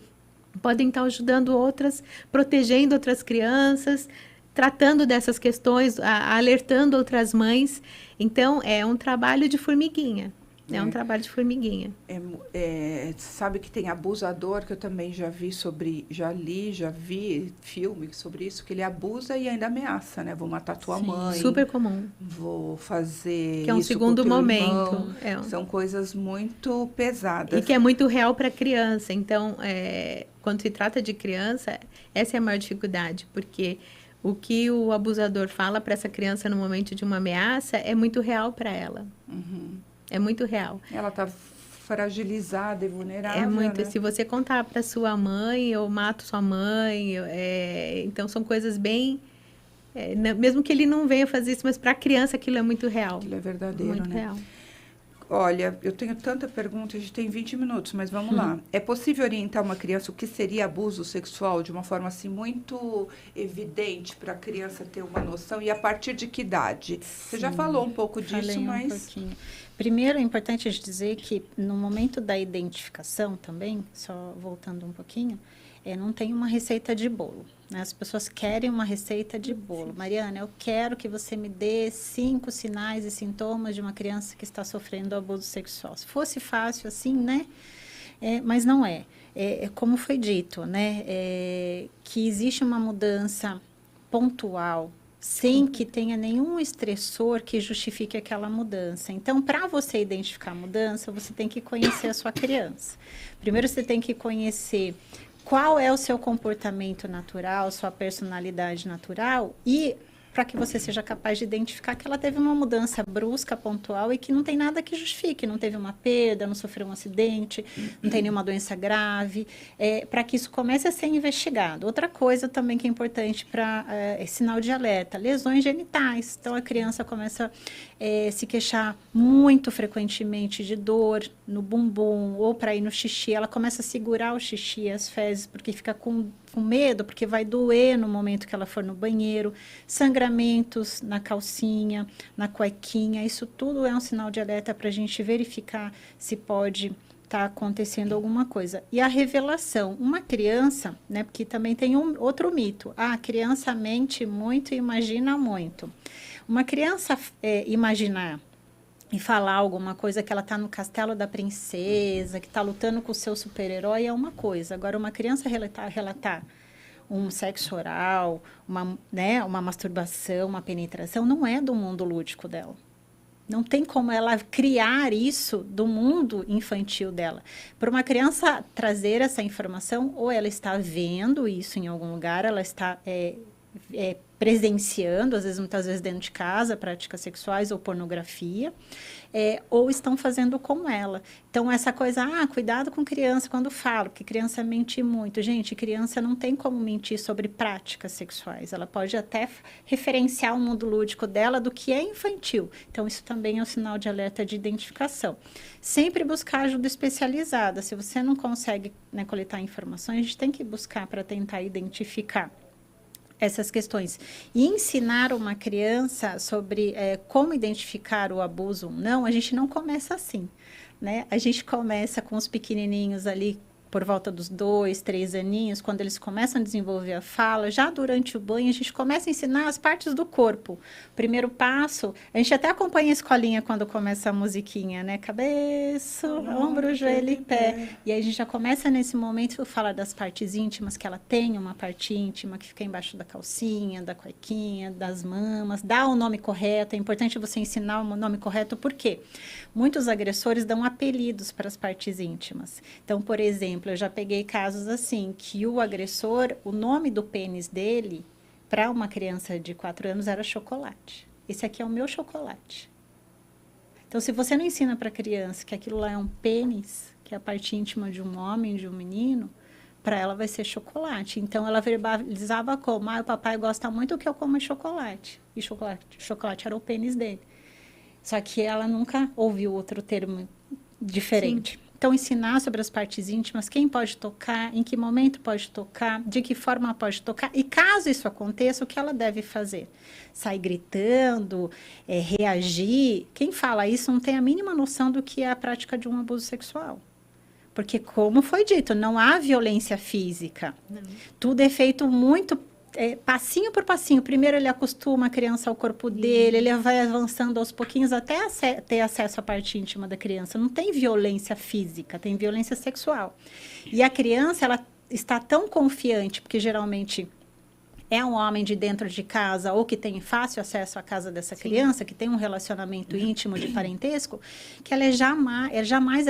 podem estar ajudando outras, protegendo outras crianças, tratando dessas questões, alertando outras mães. Então, é um trabalho de formiguinha. É um trabalho de formiguinha. Sabe que tem abusador, que eu também já vi já vi filme sobre isso, que ele abusa e ainda ameaça, né? Vou matar tua mãe. Super comum. Vou fazer que é um isso segundo com teu momento. irmão. São coisas muito pesadas. E que é muito real para a criança. Então, quando se trata de criança, essa é a maior dificuldade, porque o que o abusador fala para essa criança no momento de uma ameaça é muito real para ela. Uhum. É muito real. Ela está fragilizada e vulnerável. É muito. Né? Se você contar para sua mãe, eu mato sua mãe. Então, são coisas bem... mesmo que ele não venha fazer isso, mas para a criança aquilo é muito real. Aquilo é verdadeiro, muito né? real. Olha, eu tenho tanta pergunta, a gente tem 20 minutos, mas vamos lá. É possível orientar uma criança o que seria abuso sexual de uma forma assim muito evidente para a criança ter uma noção? E a partir de que idade? Você já falou um pouco disso, mas... um pouquinho. Primeiro, é importante dizer que no momento da identificação também, só voltando um pouquinho, não tem uma receita de bolo. Né? As pessoas querem uma receita de bolo. Sim. Mariana, eu quero que você me dê 5 sinais e sintomas de uma criança que está sofrendo abuso sexual. Se fosse fácil assim, né? Mas não é. Como foi dito, né? Que existe uma mudança pontual, sem que tenha nenhum estressor que justifique aquela mudança. Então, para você identificar a mudança, você tem que conhecer a sua criança. Primeiro, você tem que conhecer qual é o seu comportamento natural, sua personalidade natural e para que você seja capaz de identificar que ela teve uma mudança brusca, pontual e que não tem nada que justifique, não teve uma perda, não sofreu um acidente, não tem nenhuma doença grave, para que isso comece a ser investigado. Outra coisa também que é importante para sinal de alerta, lesões genitais. Então, a criança começa a se queixar muito frequentemente de dor no bumbum ou para ir no xixi, ela começa a segurar o xixi, as fezes, porque fica com medo, porque vai doer no momento que ela for no banheiro, sangramentos na calcinha, na cuequinha, isso tudo é um sinal de alerta para a gente verificar se pode estar acontecendo alguma coisa. E a revelação, uma criança, né, porque também tem outro mito, a criança mente muito e imagina muito. Uma criança imaginar e falar alguma coisa que ela está no castelo da princesa, que está lutando com o seu super-herói, é uma coisa. Agora, uma criança relatar um sexo oral, uma masturbação, uma penetração, não é do mundo lúdico dela. Não tem como ela criar isso do mundo infantil dela. Para uma criança trazer essa informação, ou ela está vendo isso em algum lugar, ela está presenciando, às vezes, muitas vezes dentro de casa, práticas sexuais ou pornografia, ou estão fazendo com ela. Então, essa coisa, cuidado com criança quando falo, porque criança mente muito. Gente, criança não tem como mentir sobre práticas sexuais. Ela pode até referenciar o mundo lúdico dela do que é infantil. Então, isso também é um sinal de alerta de identificação. Sempre buscar ajuda especializada. Se você não consegue, né, coletar informações, a gente tem que buscar para tentar identificar essas questões. E ensinar uma criança sobre como identificar o abuso ou não, a gente não começa assim, né? A gente começa com os pequenininhos ali, por volta dos 2, 3 aninhos, quando eles começam a desenvolver a fala, já durante o banho, a gente começa a ensinar as partes do corpo. Primeiro passo, a gente até acompanha a escolinha quando começa a musiquinha, né? Cabeça, ombro, joelho e pé. E aí a gente já começa nesse momento a falar das partes íntimas, que ela tem uma parte íntima que fica embaixo da calcinha, da cuequinha, das mamas, dá o nome correto. É importante você ensinar o nome correto, por quê? Muitos agressores dão apelidos para as partes íntimas. Então, por exemplo, eu já peguei casos assim, que o agressor, o nome do pênis dele, para uma criança de 4 anos, era chocolate. Esse aqui é o meu chocolate. Então, se você não ensina para a criança que aquilo lá é um pênis, que é a parte íntima de um homem, de um menino, para ela vai ser chocolate. Então, ela verbalizava como, o papai gosta muito que eu coma chocolate. E chocolate era o pênis dele. Só que ela nunca ouviu outro termo diferente. Sim. Então, ensinar sobre as partes íntimas, quem pode tocar, em que momento pode tocar, de que forma pode tocar. E caso isso aconteça, o que ela deve fazer? Sair gritando, reagir. Quem fala isso não tem a mínima noção do que é a prática de um abuso sexual. Porque, como foi dito, não há violência física. Não. Tudo é feito muito passinho por passinho. Primeiro ele acostuma a criança ao corpo dele, ele vai avançando aos pouquinhos até ter acesso à parte íntima da criança. Não tem violência física, tem violência sexual. E a criança, ela está tão confiante, porque geralmente é um homem de dentro de casa ou que tem fácil acesso à casa dessa criança, que tem um relacionamento íntimo de parentesco, que ela jamais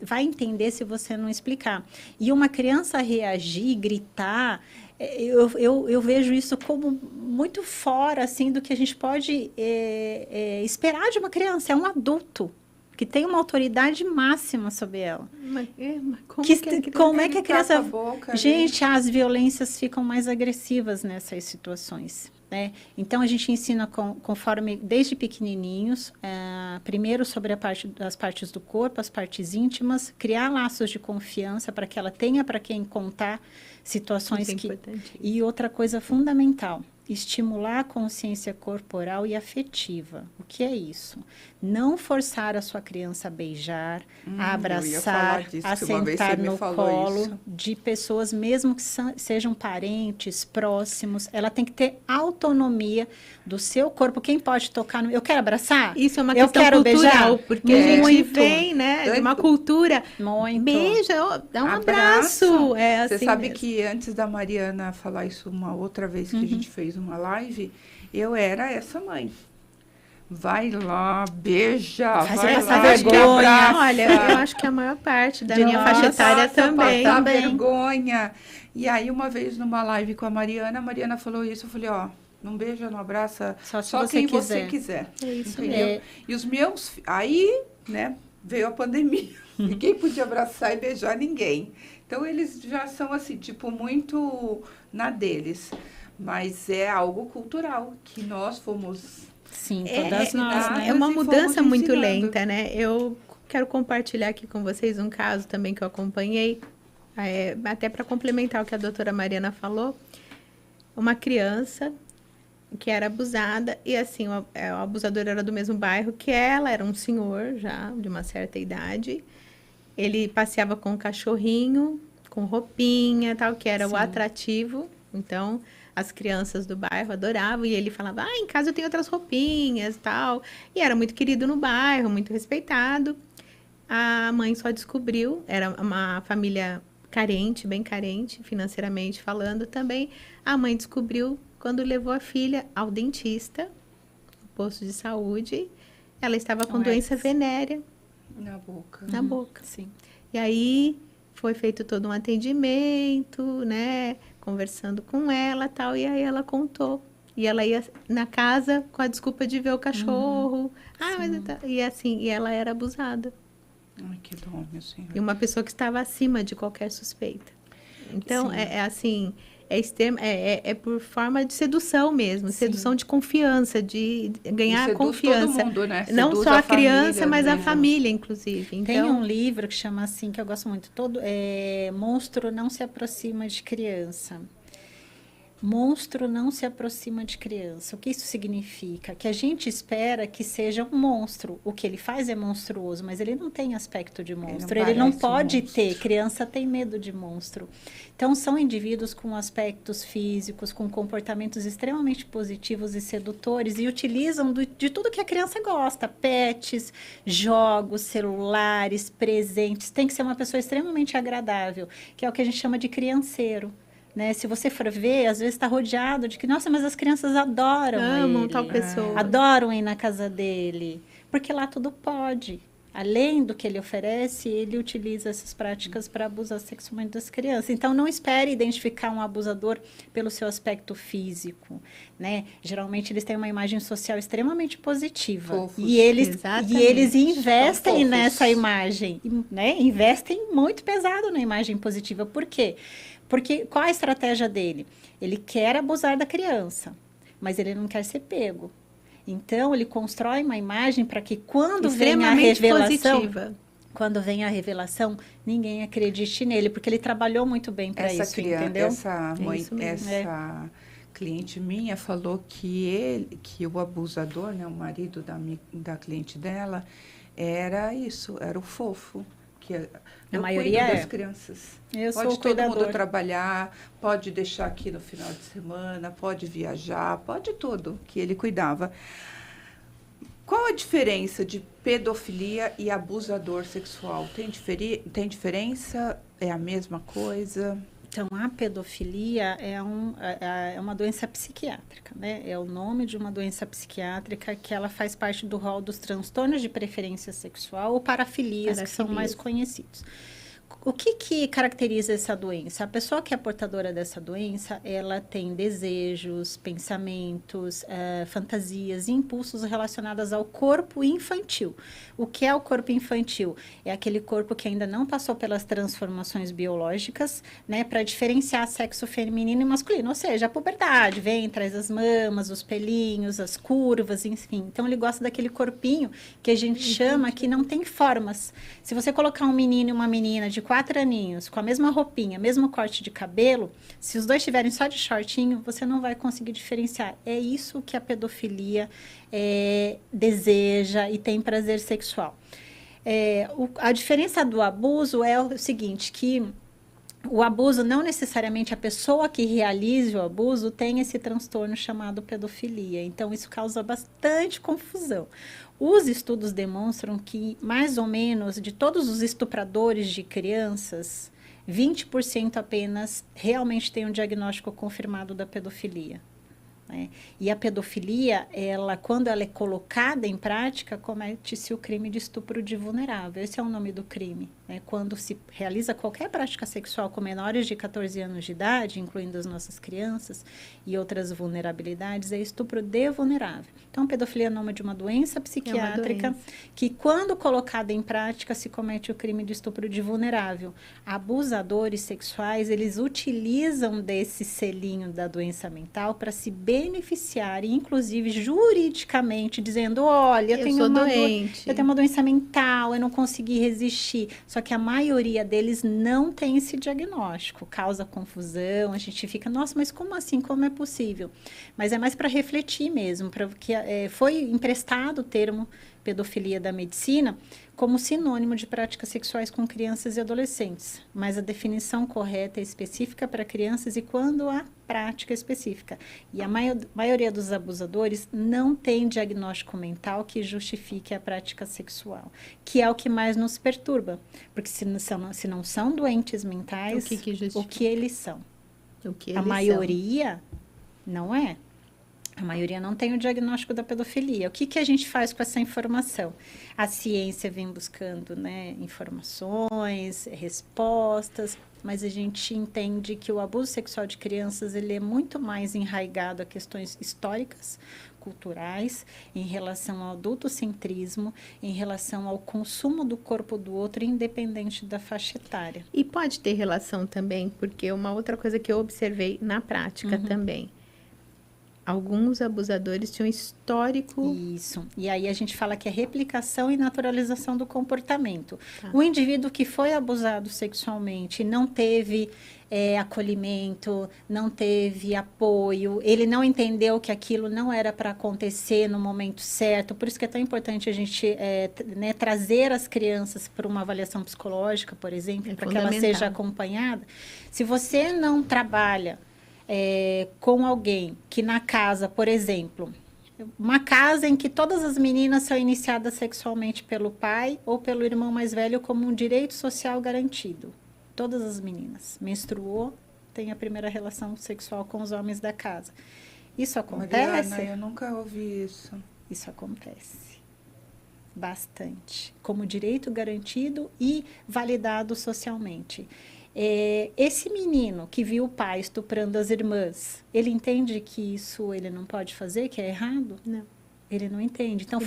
vai entender se você não explicar. E uma criança reagir, gritar, eu vejo isso como muito fora assim, do que a gente pode esperar de uma criança. É um adulto que tem uma autoridade máxima sobre ela. Mas Como é que a criança... Boca, gente, as violências ficam mais agressivas nessas situações, né? Então, a gente ensina conforme, desde pequenininhos, primeiro sobre as partes do corpo, as partes íntimas, criar laços de confiança para que ela tenha para quem contar situações Isso é importante. E outra coisa fundamental, estimular a consciência corporal e afetiva. O que é isso? Não forçar a sua criança a beijar, a abraçar, a sentar no colo de pessoas, mesmo que sejam parentes, próximos. Ela tem que ter autonomia do seu corpo. Quem pode tocar no... Eu quero abraçar? Isso é uma questão cultural, porque a gente vem, né, de uma cultura... Muito. Beija, dá um abraço. É assim Você sabe mesmo. que antes da Mariana falar isso uma outra vez que a gente fez uma live, eu era essa mãe. Vai lá, beija, vai passar lá, vergonha. abraça. Olha, eu acho que a maior parte da minha faixa etária também. Passar vergonha. E aí, uma vez numa live com a Mariana falou isso, eu falei, ó, não beija, não abraça, só quem você quiser. É isso Entendeu? mesmo. E os meus... Aí, né, veio a pandemia. Ninguém podia abraçar e beijar ninguém. Então, eles já são, assim, tipo, muito na deles. Mas é algo cultural, que nós fomos... Sim, todas nós, né? É uma E fomos mudança muito ensinando. lenta, né? Eu quero compartilhar aqui com vocês um caso também que eu acompanhei, até para complementar o que a doutora Mariana falou. Uma criança que era abusada, e assim, o abusador era do mesmo bairro que ela, era um senhor já, de uma certa idade. Ele passeava com um cachorrinho, com roupinha, tal, que era o atrativo. Então, as crianças do bairro adoravam, e ele falava, em casa eu tenho outras roupinhas, tal. E era muito querido no bairro, muito respeitado. A mãe só descobriu, era uma família carente, bem carente, financeiramente falando também. A mãe descobriu quando levou a filha ao dentista, no posto de saúde. Ela estava com doença venérea Na boca. na boca. Sim. E aí foi feito todo um atendimento, né? Conversando com ela, tal, e aí ela contou. E ela ia na casa com a desculpa de ver o cachorro. E assim, e ela era abusada. Ai, que dó, meu senhor. E uma pessoa que estava acima de qualquer suspeita. Então, assim, é por forma de sedução mesmo, sedução de confiança, de ganhar seduz confiança. todo mundo, né? Não Seduz só a criança, família, mas a né? família, inclusive. Então, Tem um livro que chama assim, que eu gosto muito, Monstro não se aproxima de criança. Monstro não se aproxima de criança. O que isso significa? Que a gente espera que seja um monstro. O que ele faz é monstruoso, mas ele não tem aspecto de monstro. Ele não parece um pode monstro. ter. Criança tem medo de monstro. Então, são indivíduos com aspectos físicos, com comportamentos extremamente positivos e sedutores e utilizam de tudo que a criança gosta. Pets, jogos, celulares, presentes. Tem que ser uma pessoa extremamente agradável, que é o que a gente chama de crianceiro. Né? Se você for ver, às vezes está rodeado de que, nossa, mas as crianças adoram amam ele, tal pessoa. adoram ir na casa dele, porque lá tudo pode. Além do que ele oferece, ele utiliza essas práticas para abusar sexualmente das crianças. Então, não espere identificar um abusador pelo seu aspecto físico, né? Geralmente, eles têm uma imagem social extremamente positiva. Fofos. E eles Exatamente. investem São fofos. nessa imagem, né? Investem muito pesado na imagem positiva. Por quê? Porque qual a estratégia dele? Ele quer abusar da criança, mas ele não quer ser pego. Então, ele constrói uma imagem para que quando vem a revelação, positiva. quando vem a revelação, ninguém acredite nele, porque ele trabalhou muito bem para isso, entendeu? Essa mãe, isso mesmo. essa cliente minha falou que o abusador, né, o marido da cliente dela, era isso, era o fofo. que A maioria cuido é. das crianças. Eu sou Pode o todo mundo cuidador. trabalhar, pode deixar aqui no final de semana, pode viajar, pode tudo que ele cuidava. Qual a diferença de pedofilia e abusador sexual? Tem diferença? É a mesma coisa? Então, a pedofilia é uma doença psiquiátrica, né? É o nome de uma doença psiquiátrica que ela faz parte do rol dos transtornos de preferência sexual ou parafilias, que são mais conhecidos. O que caracteriza essa doença? A pessoa que é portadora dessa doença, ela tem desejos, pensamentos, fantasias e impulsos relacionados ao corpo infantil. O que é o corpo infantil? É aquele corpo que ainda não passou pelas transformações biológicas, né, para diferenciar sexo feminino e masculino, ou seja, a puberdade, vem, traz as mamas, os pelinhos, as curvas, enfim. Então, ele gosta daquele corpinho que a gente chama que não tem formas. Se você colocar um menino e uma menina de 4 aninhos, com a mesma roupinha, mesmo corte de cabelo, se os dois estiverem só de shortinho, você não vai conseguir diferenciar. É isso que a pedofilia deseja e tem prazer sexual. A diferença do abuso é o seguinte, que o abuso, não necessariamente a pessoa que realiza o abuso tem esse transtorno chamado pedofilia. Então, isso causa bastante confusão. Os estudos demonstram que, mais ou menos, de todos os estupradores de crianças, 20% apenas realmente tem um diagnóstico confirmado da pedofilia. Né? E a pedofilia, quando ela é colocada em prática, comete-se o crime de estupro de vulnerável. Esse é o nome do crime. Né? Quando se realiza qualquer prática sexual com menores de 14 anos de idade, incluindo as nossas crianças e outras vulnerabilidades, é estupro de vulnerável. Então, a pedofilia é o nome de uma doença psiquiátrica que, quando colocada em prática, se comete o crime de estupro de vulnerável. Abusadores sexuais, eles utilizam desse selinho da doença mental para se beneficiar, inclusive juridicamente, dizendo, olha, eu tenho uma doença mental, eu não consegui resistir. Só que a maioria deles não tem esse diagnóstico, causa confusão, a gente fica, nossa, mas como assim? Como é possível? Mas é mais para refletir mesmo, porque foi emprestado o termo pedofilia da medicina como sinônimo de práticas sexuais com crianças e adolescentes, mas a definição correta é específica para crianças e quando há prática específica. E a maioria dos abusadores não tem diagnóstico mental que justifique a prática sexual, que é o que mais nos perturba, porque se não são doentes mentais, o que eles são? A maioria não é. A maioria não tem o diagnóstico da pedofilia. O que a gente faz com essa informação? A ciência vem buscando, né, informações, respostas, mas a gente entende que o abuso sexual de crianças ele é muito mais enraizado a questões históricas, culturais, em relação ao adultocentrismo, em relação ao consumo do corpo do outro, independente da faixa etária. E pode ter relação também, porque uma outra coisa que eu observei na prática também, alguns abusadores tinham histórico... Isso. E aí a gente fala que é replicação e naturalização do comportamento. O indivíduo que foi abusado sexualmente não teve acolhimento, não teve apoio, ele não entendeu que aquilo não era para acontecer no momento certo. Por isso que é tão importante a gente trazer as crianças para uma avaliação psicológica, por exemplo, para que ela seja acompanhada. Se você não trabalha com alguém que na casa, por exemplo, uma casa em que todas as meninas são iniciadas sexualmente pelo pai ou pelo irmão mais velho como um direito social garantido. Todas as meninas. Menstruou, tem a primeira relação sexual com os homens da casa. Isso acontece? Mariana, eu nunca ouvi isso. Isso acontece. Bastante. Como direito garantido e validado socialmente. Esse menino que viu o pai estuprando as irmãs, ele entende que isso ele não pode fazer, que é errado? Não. Ele não entende. Então,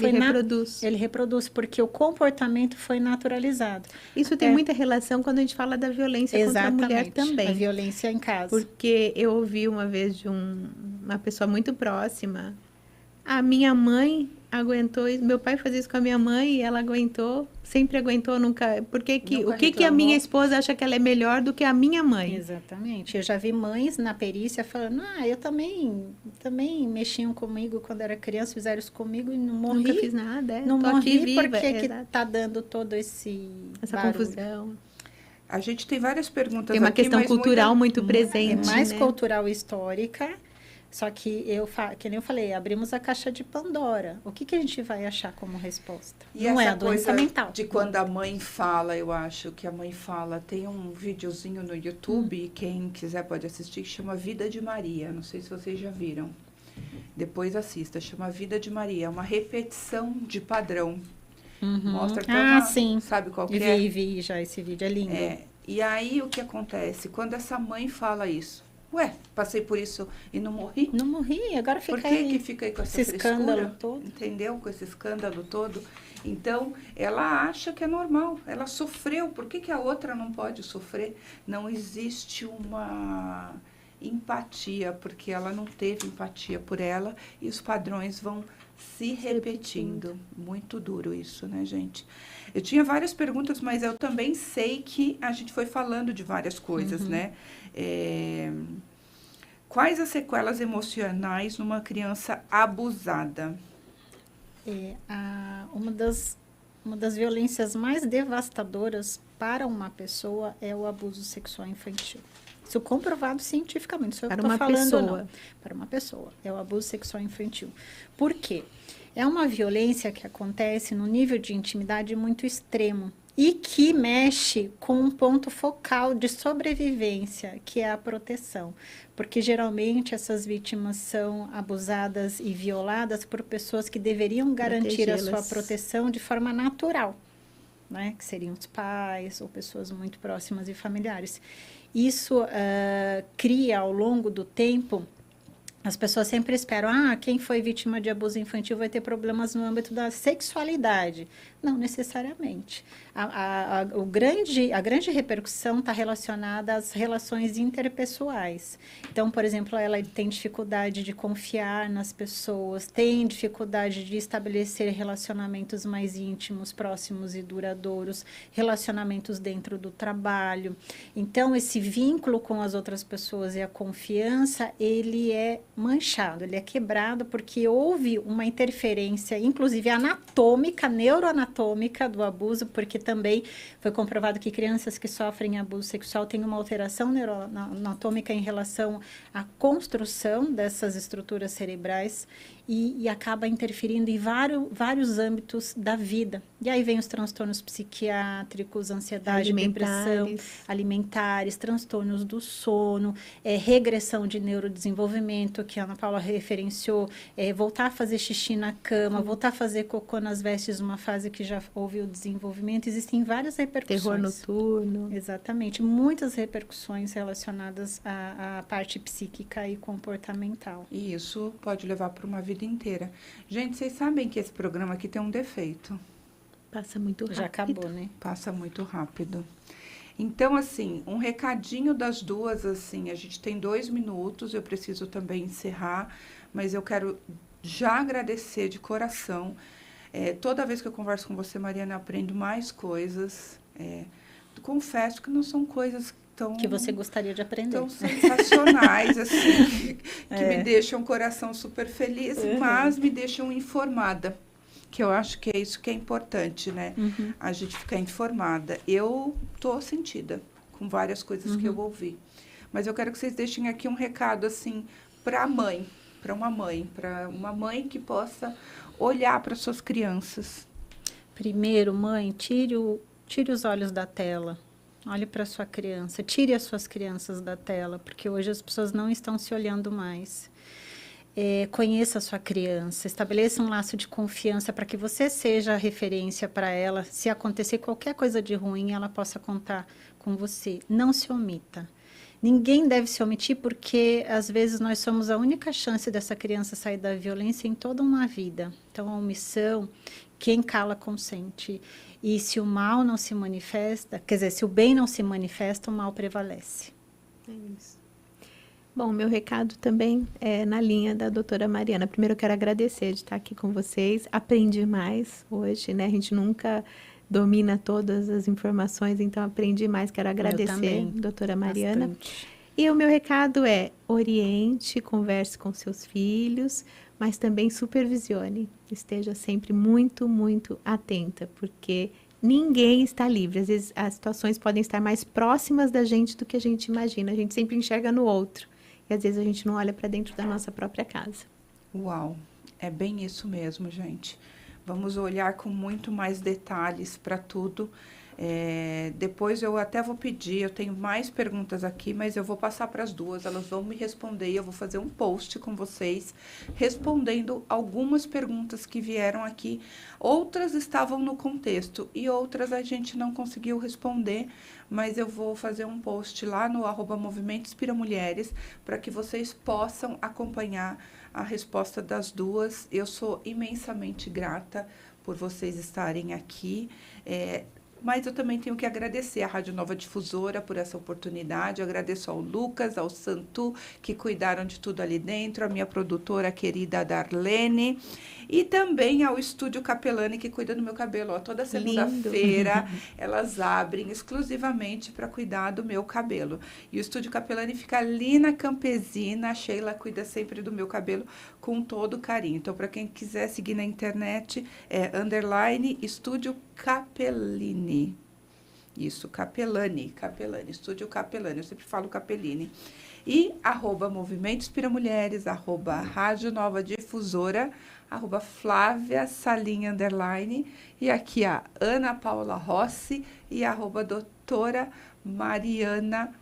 ele reproduz, porque o comportamento foi naturalizado. Isso tem muita relação quando a gente fala da violência contra a mulher também. A violência em casa. Porque eu ouvi uma vez de uma pessoa muito próxima A minha mãe aguentou isso. Meu pai fazia isso com a minha mãe e ela aguentou, sempre aguentou, nunca. O que a minha esposa acha que ela é melhor do que a minha mãe? Exatamente. Eu já vi mães na perícia falando: eu também mexiam comigo quando era criança, fizeram isso comigo e não morri. Nunca fiz nada, não tô morri aqui viva, porque que tá dando todo essa confusão. A gente tem várias perguntas Tem uma aqui, questão cultural muito presente, mais né? cultural e histórica. Só que que nem eu falei, abrimos a caixa de Pandora. O que a gente vai achar como resposta? E não é essa a doença coisa mental. de quando a mãe fala, eu acho que a mãe fala, tem um videozinho no YouTube, quem quiser pode assistir, que chama Vida de Maria. Não sei se vocês já viram. Depois assista, chama Vida de Maria. É uma repetição de padrão. Mostra até sim. Sabe qual que é? Vi já esse vídeo, é lindo. E aí o que acontece? Quando essa mãe fala isso, passei por isso e não morri? Não morri, agora fica Por que fica aí com essa escândalo todo? Entendeu? Com esse escândalo todo. Então, ela acha que é normal. Ela sofreu. Por que a outra não pode sofrer? Não existe uma empatia, porque ela não teve empatia por ela e os padrões vão se repetindo. Muito duro isso, né, gente? Eu tinha várias perguntas, mas eu também sei que a gente foi falando de várias coisas, né? Quais as sequelas emocionais numa criança abusada? Uma das violências mais devastadoras para uma pessoa é o abuso sexual infantil. Isso comprovado cientificamente. Isso eu estou falando, não. Para uma pessoa. É o abuso sexual infantil. Por quê? É uma violência que acontece no nível de intimidade muito extremo e que mexe com um ponto focal de sobrevivência, que é a proteção. Porque geralmente essas vítimas são abusadas e violadas por pessoas que deveriam garantir a sua proteção de forma natural, né? Que seriam os pais ou pessoas muito próximas e familiares. Isso cria ao longo do tempo. As pessoas sempre esperam, quem foi vítima de abuso infantil vai ter problemas no âmbito da sexualidade. Não necessariamente. A grande repercussão está relacionada às relações interpessoais. Então, por exemplo, ela tem dificuldade de confiar nas pessoas, tem dificuldade de estabelecer relacionamentos mais íntimos, próximos e duradouros, relacionamentos dentro do trabalho. Então, esse vínculo com as outras pessoas e a confiança, ele é manchado, ele é quebrado porque houve uma interferência, inclusive anatômica, neuroanatômica do abuso, porque também foi comprovado que crianças que sofrem abuso sexual têm uma alteração neuroanatômica em relação à construção dessas estruturas cerebrais e acaba interferindo em vários âmbitos da vida. E aí vem os transtornos psiquiátricos, ansiedade, depressão, alimentares, transtornos do sono, regressão de neurodesenvolvimento, que a Ana Paula referenciou, voltar a fazer xixi na cama, voltar a fazer cocô nas vestes, uma fase que já houve o desenvolvimento. Existem várias repercussões. Terror noturno. Exatamente. Muitas repercussões relacionadas à parte psíquica e comportamental. E isso pode levar para uma vida inteira. Gente, vocês sabem que esse programa aqui tem um defeito. Passa muito rápido. Já acabou, né? Passa muito rápido. Então, assim, um recadinho das duas, assim, a gente tem 2 minutos, eu preciso também encerrar, mas eu quero já agradecer de coração. Toda vez que eu converso com você, Mariana, eu aprendo mais coisas. Confesso que não são coisas que você gostaria de aprender. Tão sensacionais, assim, que me deixam o coração super feliz, mas me deixam informada. Que eu acho que é isso que é importante, né? A gente ficar informada. Eu tô sentida com várias coisas que eu ouvi. Mas eu quero que vocês deixem aqui um recado, assim, para uma mãe que possa olhar para suas crianças. Primeiro, mãe, tire os olhos da tela. Olhe para sua criança, tire as suas crianças da tela, porque hoje as pessoas não estão se olhando mais. Conheça a sua criança, estabeleça um laço de confiança para que você seja a referência para ela. Se acontecer qualquer coisa de ruim, ela possa contar com você. Não se omita. Ninguém deve se omitir porque, às vezes, nós somos a única chance dessa criança sair da violência em toda uma vida. Então, a omissão, quem cala consente. E se o mal não se manifesta, quer dizer, se o bem não se manifesta, o mal prevalece. É isso. Bom, meu recado também é na linha da doutora Mariana. Primeiro, eu quero agradecer de estar aqui com vocês. Aprendi mais hoje, né? A gente nunca domina todas as informações, então aprendi mais. Quero agradecer, doutora Mariana. Bastante. E o meu recado é: oriente, converse com seus filhos, mas também supervisione. Esteja sempre muito, muito atenta, porque ninguém está livre. Às vezes as situações podem estar mais próximas da gente do que a gente imagina. A gente sempre enxerga no outro. E às vezes a gente não olha para dentro da nossa própria casa. Uau, é bem isso mesmo, gente. Vamos olhar com muito mais detalhes para tudo. Depois eu até vou pedir, eu tenho mais perguntas aqui, mas eu vou passar para as duas, elas vão me responder e eu vou fazer um post com vocês, respondendo algumas perguntas que vieram aqui. Outras estavam no contexto e outras a gente não conseguiu responder, mas eu vou fazer um post lá no @Movimento Inspira Mulheres, para que vocês possam acompanhar a resposta das duas. Eu sou imensamente grata por vocês estarem aqui. Mas eu também tenho que agradecer à Rádio Nova Difusora por essa oportunidade. Eu agradeço ao Lucas, ao Santu, que cuidaram de tudo ali dentro, a minha produtora querida Darlene, e também ao Estúdio Capelani, que cuida do meu cabelo. Ó, toda segunda-feira elas abrem exclusivamente para cuidar do meu cabelo. E o Estúdio Capelani fica ali na Campesina. A Sheila cuida sempre do meu cabelo com todo carinho. Então, para quem quiser seguir na internet, _ Estúdio Capelani. Isso, Capelani, Estúdio Capelani. Eu sempre falo Capelini. E @Movimento Inspira Mulheres, @Rádio Nova Difusora, @Flávia Salim _ e aqui a Ana Paula Rossi e @doutora Mariana.sf.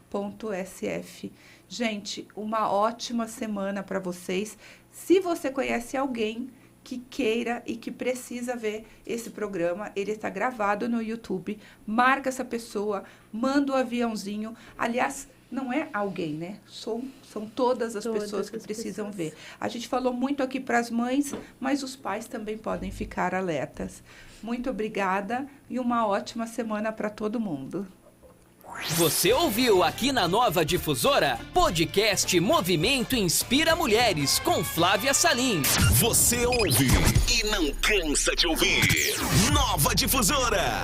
Gente, uma ótima semana para vocês. Se você conhece alguém que queira e que precisa ver esse programa, ele está gravado no YouTube, marca essa pessoa, manda o aviãozinho. Aliás, não é alguém, né? São todas as pessoas que precisam ver. A gente falou muito aqui para as mães, mas os pais também podem ficar alertas. Muito obrigada e uma ótima semana para todo mundo. Você ouviu aqui na Nova Difusora, podcast Movimento Inspira Mulheres, com Flávia Salim. Você ouve e não cansa de ouvir. Nova Difusora.